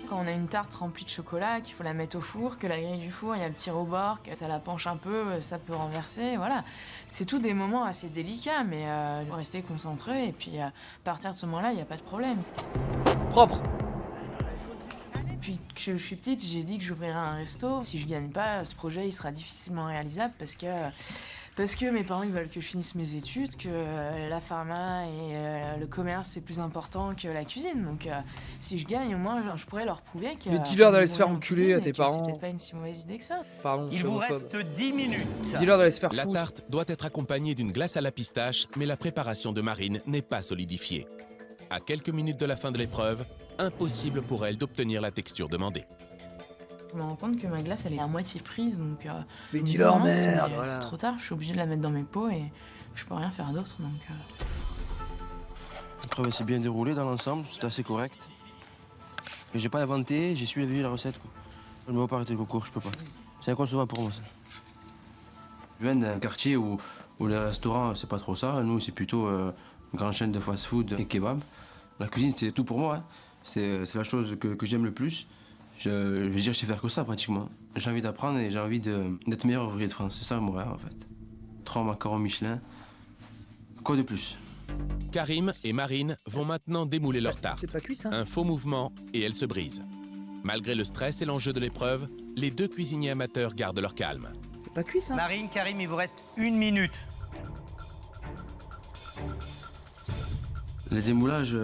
Quand on a une tarte remplie de chocolat, qu'il faut la mettre au four, que la grille du four, il y a le petit rebord, que ça la penche un peu, ça peut renverser, voilà. C'est tout des moments assez délicats, mais il faut rester concentré et puis à partir de ce moment-là, il n'y a pas de problème. Propre. Depuis que je suis petite, j'ai dit que j'ouvrirais un resto. Si je gagne pas, ce projet il sera difficilement réalisable parce que mes parents ils veulent que je finisse mes études, que la pharma et le commerce c'est plus important que la cuisine. Donc si je gagne, au moins je pourrais leur prouver que. Mais dis-leur d'aller se faire enculer à tes parents. C'est peut-être pas une si mauvaise idée que ça. Pardon. Il vous reste 10 minutes. Dis-leur d'aller se faire La foutre. tarte doit être accompagnée d'une glace à la pistache, mais la préparation de Marine n'est pas solidifiée. À quelques minutes de la fin de l'épreuve, impossible pour elle d'obtenir la texture demandée. Je me rends compte que ma glace elle est à moitié prise, donc mais dis-leur merde, voilà. C'est trop tard, je suis obligée de la mettre dans mes pots et je peux rien faire d'autre, donc... L'épreuve s'est bien déroulée dans l'ensemble, c'est assez correct. Mais j'ai pas inventé, j'ai suivi la recette, quoi. Je ne vais pas arrêter le concours, je peux pas. C'est inconcevable pour moi, ça. Je viens d'un quartier où les restaurants, c'est pas trop ça. Nous, c'est plutôt une grande chaîne de fast-food et kebab. La cuisine, c'est tout pour moi, hein. C'est la chose que j'aime le plus. Je veux dire, je sais faire que ça, pratiquement. J'ai envie d'apprendre et j'ai envie d'être meilleur ouvrier de France. C'est ça mon rêve, en fait. 3 macarons Michelin. Quoi de plus? Karim et Marine vont maintenant démouler leur tarte. C'est pas cuit, ça. Un faux mouvement et elle se brise. Malgré le stress et l'enjeu de l'épreuve, les deux cuisiniers amateurs gardent leur calme. C'est pas cuit, ça. Marine, Karim, il vous reste 1 minute. Les démoulages,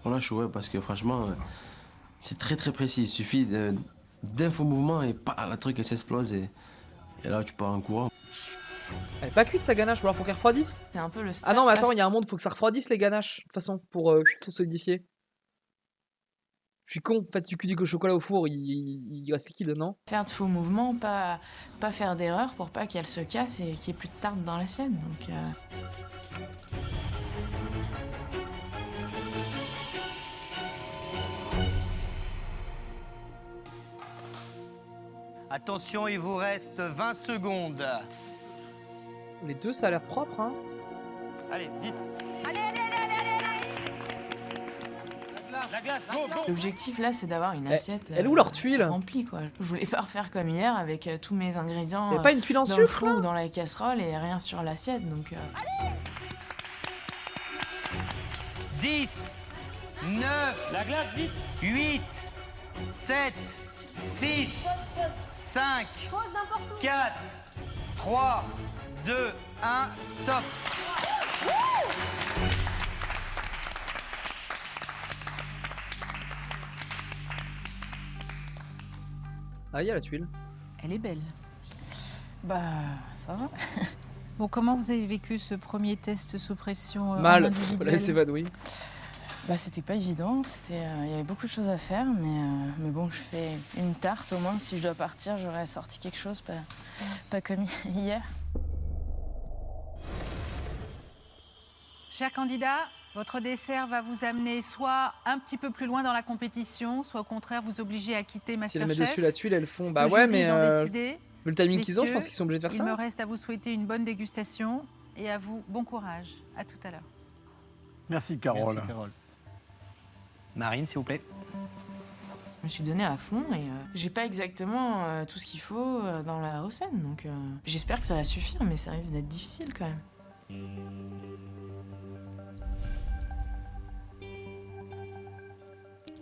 on a chaud, parce que franchement, c'est très très précis. Il suffit d'un faux mouvement et pas la truc elle s'explose et là tu pars en courant. Elle est pas cuite sa ganache, ou alors faut qu'elle refroidisse. C'est un peu le stress. Ah non, mais attends, il y a un monde, faut que ça refroidisse les ganaches, de toute façon, pour solidifier. Je suis con, en fait, tu cuis du chocolat au four, il reste liquide, non? Faire de faux mouvements, pas faire d'erreur pour pas qu'elle se casse et qu'il n'y ait plus de tarte dans l'assiette. Donc, Attention, il vous reste 20 secondes. Les deux, ça a l'air propre, hein. Allez, vite. Allez, allez, allez, allez, allez! L'objectif là, c'est d'avoir une assiette elle est où leur tuile remplie, quoi. Je voulais pas refaire comme hier avec tous mes ingrédients Y a pas une tuile en dans le sucre, four là ou dans la casserole et rien sur l'assiette, donc... 10, 9, la glace vite, 8, 7, 6, 5, 4, 3, 2, 1, stop. Ah, il y a la tuile. Elle est belle. Bah, ça va. Bon, comment vous avez vécu ce premier test sous pression Mal. en individuel Là, s'évanouit. Bah, c'était pas évident, il y avait beaucoup de choses à faire, mais bon, je fais une tarte au moins. Si je dois partir, j'aurais sorti quelque chose, pas comme hier. Chers candidats, votre dessert va vous amener soit un petit peu plus loin dans la compétition, soit au contraire vous obliger à quitter Si elle met Masterchef. dessus la tuile, elles font. C'est Bah au ouais, jury mais. d'en décider. Vu le timing qu'ils ont, je pense Messieurs, qu'ils sont obligés de faire il ça. me reste à vous souhaiter une bonne dégustation et à vous bon courage. À tout à l'heure. Merci Carole. Merci, Carole. Marine, s'il vous plaît. Je me suis donnée à fond et j'ai pas exactement tout ce qu'il faut dans la recette, donc j'espère que ça va suffire, mais ça risque d'être difficile quand même.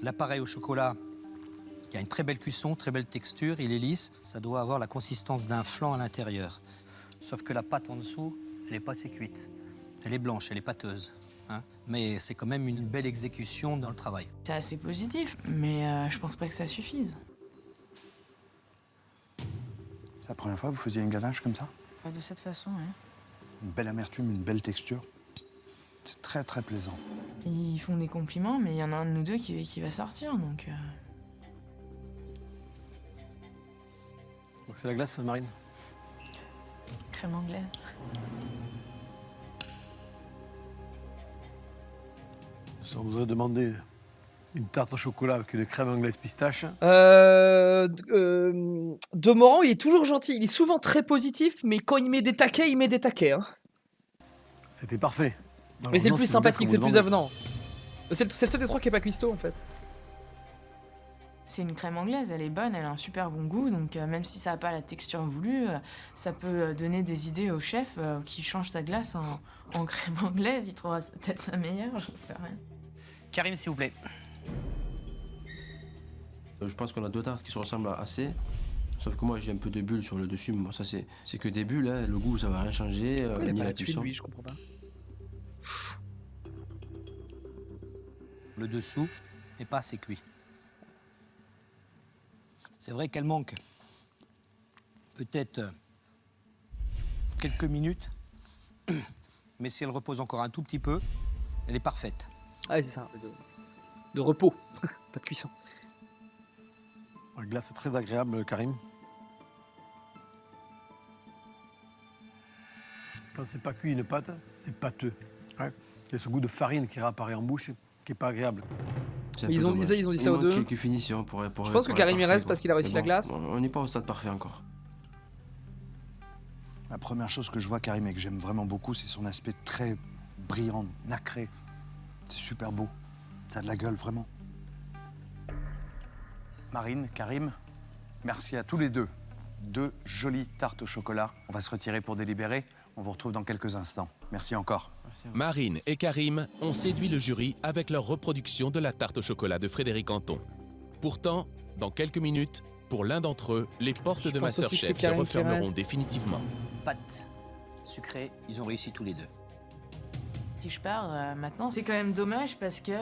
L'appareil au chocolat, il y a une très belle cuisson, très belle texture, il est lisse. Ça doit avoir la consistance d'un flan à l'intérieur. Sauf que la pâte en dessous, elle n'est pas assez cuite. Elle est blanche, elle est pâteuse. Hein, mais c'est quand même une belle exécution dans le travail. C'est assez positif, mais je pense pas que ça suffise. C'est la première fois que vous faisiez une ganache comme ça? De cette façon, hein. Une belle amertume, une belle texture. C'est très très plaisant. Ils font des compliments, mais il y en a un de nous deux qui va sortir, donc... Donc c'est la glace, Marine? Crème anglaise. Ça, on vous aurait demandé une tarte au chocolat avec une crème anglaise pistache. Demorand, il est toujours gentil. Il est souvent très positif, mais quand il met des taquets, il met des taquets. Hein. C'était parfait. Mais c'est le plus sympathique, c'est le plus avenant. avenant. C'est le seul des trois qui est pas cuistot, en fait. C'est une crème anglaise, elle est bonne, elle a un super bon goût, donc même si ça n'a pas la texture voulue, ça peut donner des idées au chef qui change sa glace en crème anglaise, il trouvera peut-être ça meilleur, j'en sais rien. Karim, s'il vous plaît. Je pense qu'on a deux tartes qui se ressemblent assez. Sauf que moi j'ai un peu de bulles sur le dessus, mais bon, ça c'est que des bulles, hein. Le goût ça va rien changer, Il ni a pas la la tuile, cuisson. lui, je comprends pas. Le dessous n'est pas assez cuit. C'est vrai qu'elle manque peut-être quelques minutes, mais si elle repose encore un tout petit peu, elle est parfaite. Ah oui, c'est ça, de repos, pas de cuisson. La glace est très agréable, Karim. Quand c'est pas cuit une pâte, c'est pâteux. Hein. Il y a ce goût de farine qui réapparaît en bouche, qui est pas agréable. Ils ont dit ça Il aux manque deux. quelques finitions pour Je pense que Karim y reste parce qu'il a réussi la glace. On n'est pas au stade parfait encore. La première chose que je vois, Karim, et que j'aime vraiment beaucoup, c'est son aspect très brillant, nacré. C'est super beau. Ça a de la gueule, vraiment. Marine, Karim, merci à tous les deux. Deux jolies tartes au chocolat. On va se retirer pour délibérer. On vous retrouve dans quelques instants. Merci encore. Marine et Karim ont séduit le jury avec leur reproduction de la tarte au chocolat de Frédéric Anton. Pourtant, dans quelques minutes, pour l'un d'entre eux, les portes de pense aussi que Masterchef c'est se Karim qui refermeront reste. définitivement. Pâte sucrée, ils ont réussi tous les deux. Si je pars maintenant, c'est quand même dommage parce que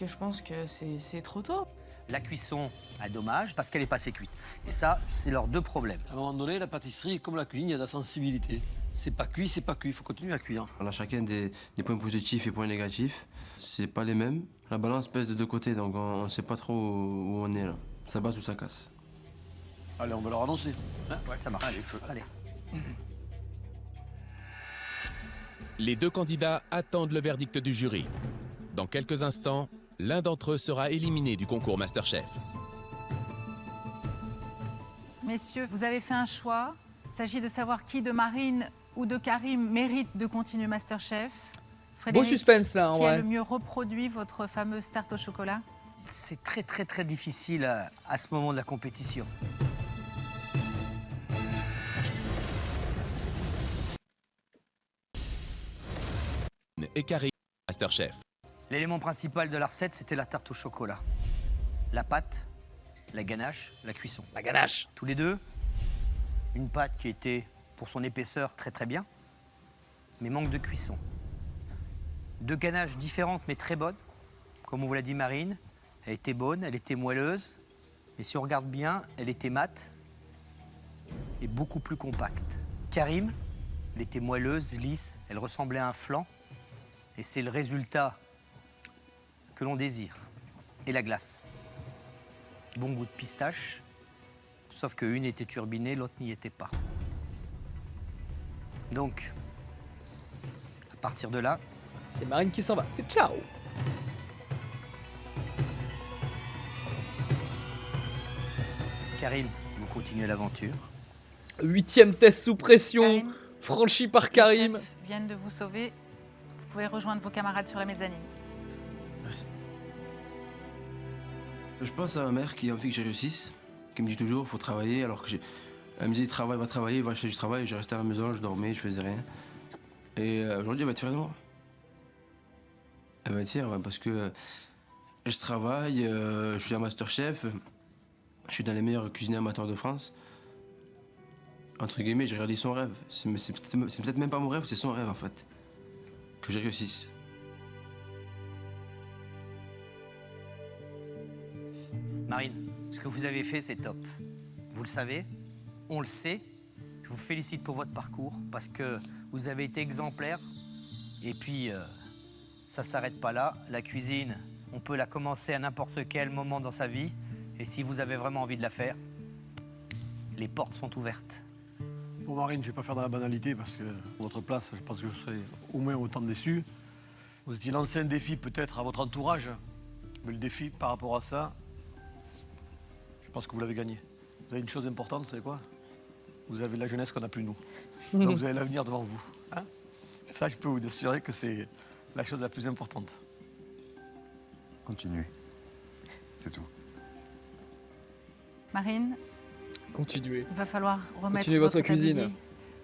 je pense que c'est trop tôt. La cuisson a dommage parce qu'elle n'est pas assez cuite. Et ça, c'est leurs deux problèmes. À un moment donné, la pâtisserie, comme la cuisine, il y a de la sensibilité. C'est pas cuit, il faut continuer à cuire. On a chacun des points positifs et points négatifs. C'est pas les mêmes. La balance pèse de deux côtés, donc on sait pas trop où on est là. Ça passe ou ça casse. Allez, on va leur annoncer. Hein, ouais, ça marche. Allez, feu. Allez. Les deux candidats attendent le verdict du jury. Dans quelques instants, l'un d'entre eux sera éliminé du concours Masterchef. Messieurs, vous avez fait un choix. Il s'agit de savoir qui de Marine ou de Karim mérite de continuer Masterchef. Frédéric, suspense, là, en qui a vrai. le mieux reproduit votre fameuse tarte au chocolat? C'est très difficile à ce moment de la compétition. Et Karim, Masterchef. L'élément principal de la recette, c'était la tarte au chocolat. La pâte, la ganache, la cuisson. La ganache. Tous les deux, une pâte qui était, pour son épaisseur, très bien, mais manque de cuisson. Deux ganaches différentes, mais très bonnes. Comme on vous l'a dit, Marine, elle était bonne, elle était moelleuse, mais si on regarde bien, elle était mate et beaucoup plus compacte. Karim, elle était moelleuse, lisse, elle ressemblait à un flan, et c'est le résultat que l'on désire. Et la glace. Bon goût de pistache, sauf qu'une était turbinée, l'autre n'y était pas. Donc, à partir de là... C'est Marine qui s'en va, c'est ciao. Karim, vous continuez l'aventure. 8e test sous pression, franchi par Karim. Les chefs viennent de vous sauver. Vous pouvez rejoindre vos camarades sur la mezzanine. Merci. Je pense à ma mère qui a envie que je réussisse, qui me dit toujours faut travailler, alors que elle me dit va travailler, va acheter du travail. Je restais à la maison, je dormais, je faisais rien. Et aujourd'hui, elle va être fière de moi. Elle va être fière parce que je travaille, je suis un Masterchef, je suis dans les meilleurs cuisiniers amateurs de France. Entre guillemets, j'ai réalisé son rêve. C'est peut-être même pas mon rêve, c'est son rêve en fait. Que je réussisse. Marine, ce que vous avez fait, c'est top. Vous le savez, on le sait. Je vous félicite pour votre parcours parce que vous avez été exemplaire. Et puis, ça ne s'arrête pas là. La cuisine, on peut la commencer à n'importe quel moment dans sa vie. Et si vous avez vraiment envie de la faire, les portes sont ouvertes. Bon, Marine, je ne vais pas faire dans la banalité parce que, à votre place, je pense que je serais au moins autant déçu. Vous étiez lancé un défi peut-être à votre entourage, mais le défi par rapport à ça, je pense que vous l'avez gagné. Vous avez une chose importante, vous savez quoi? Vous avez la jeunesse qu'on n'a plus nous. Donc vous avez l'avenir devant vous. Hein? Ça, je peux vous assurer que c'est la chose la plus importante. Continuez. C'est tout. Marine, Continuez. il va falloir remettre Continuez votre cuisine. tablier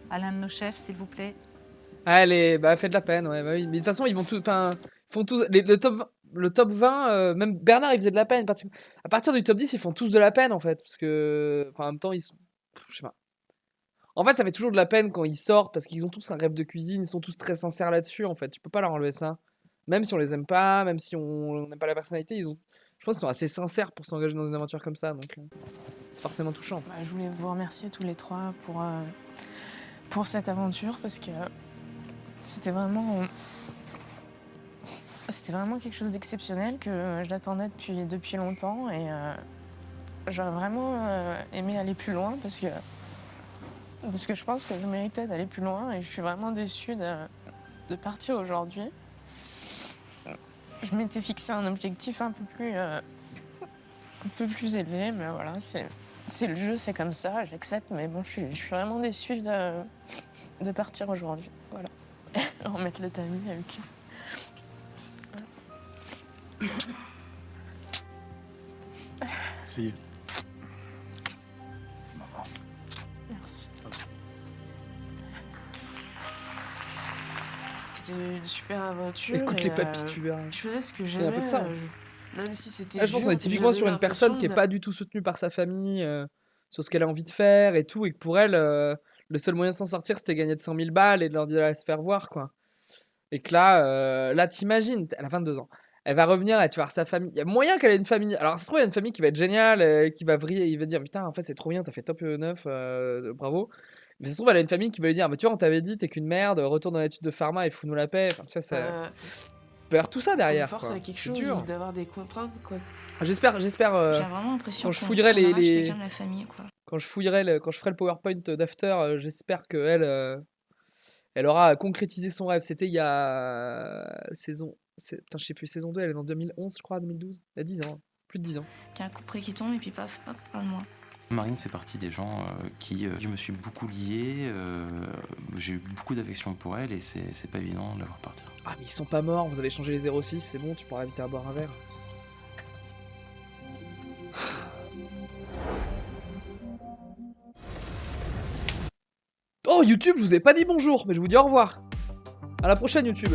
à l'un de nos chefs, s'il vous plaît. Allez, bah faites de la peine, ouais, bah oui. Mais de toute façon, ils vont tout, enfin, font tous le top 20, même Bernard, il faisait de la peine. À partir du top 10, ils font tous de la peine en fait, parce que, enfin, en même temps, ils sont, je sais pas. En fait, ça fait toujours de la peine quand ils sortent parce qu'ils ont tous un rêve de cuisine, ils sont tous très sincères là-dessus. En fait, tu peux pas leur enlever ça. Même si on les aime pas, même si on n'aime pas la personnalité, je pense qu'ils sont assez sincères pour s'engager dans une aventure comme ça, donc c'est forcément touchant. Bah, je voulais vous remercier tous les trois pour cette aventure parce que c'était vraiment quelque chose d'exceptionnel que j'attendais depuis longtemps et j'aurais vraiment aimé aller plus loin parce que je pense que je méritais d'aller plus loin et je suis vraiment déçue de partir aujourd'hui. Je m'étais fixé un objectif un peu plus élevé, mais voilà, c'est le jeu, c'est comme ça, j'accepte, mais bon, je suis vraiment déçue de partir aujourd'hui. Voilà. Remettre le tamis avec. Essayez. Merci. C'était une super aventure. Écoute et, les papilles, tu verras. Je faisais ce que Il y a j'aimais. un peu de ça. Même si c'était. Ah, je pense qu'on dur, est typiquement j'avais sur une personne qui est l'impression pas du tout soutenue par sa famille, sur ce qu'elle a envie de faire et tout, et que pour elle, le seul moyen de s'en sortir, c'était gagner de 100 000 balles et de leur dire d'aller se faire voir, quoi. Et que là, t'imagines, elle a 22 ans. Elle va revenir, elle va voir sa famille. Il y a moyen qu'elle ait une famille. Alors, ça se trouve, il y a une famille qui va être géniale, qui va vriller, il va dire putain, en fait, c'est trop bien, t'as fait top 9, bravo. Mais ça se trouve, elle a une famille qui va lui dire, mais tu vois, on t'avait dit, t'es qu'une merde, retourne dans l'étude de pharma et fous-nous la paix. Enfin, tu vois, ça. Il peut y avoir tout ça derrière. Force Quoi. à quelque C'est chose dur. ou d'avoir des contraintes, quoi. J'espère. J'ai vraiment l'impression Quand je qu'on fouillerai arrache les. quelqu'un de la famille, quoi. Quand je ferai le PowerPoint d'After, j'espère qu'elle elle aura concrétisé son rêve. C'était il y a putain, je sais plus, saison 2, elle est en 2011, je crois, 2012. Il y a 10 ans, plus de 10 ans. Qu'il y a un couperet qui tombe et puis paf, hop, un de moi. Marine fait partie des gens qui je me suis beaucoup lié, j'ai eu beaucoup d'affection pour elle et c'est pas évident de la voir partir. Ah, mais ils sont pas morts, vous avez changé les 06, c'est bon, tu pourras éviter à boire un verre. Oh, YouTube, je vous ai pas dit bonjour, mais je vous dis au revoir. À la prochaine, YouTube.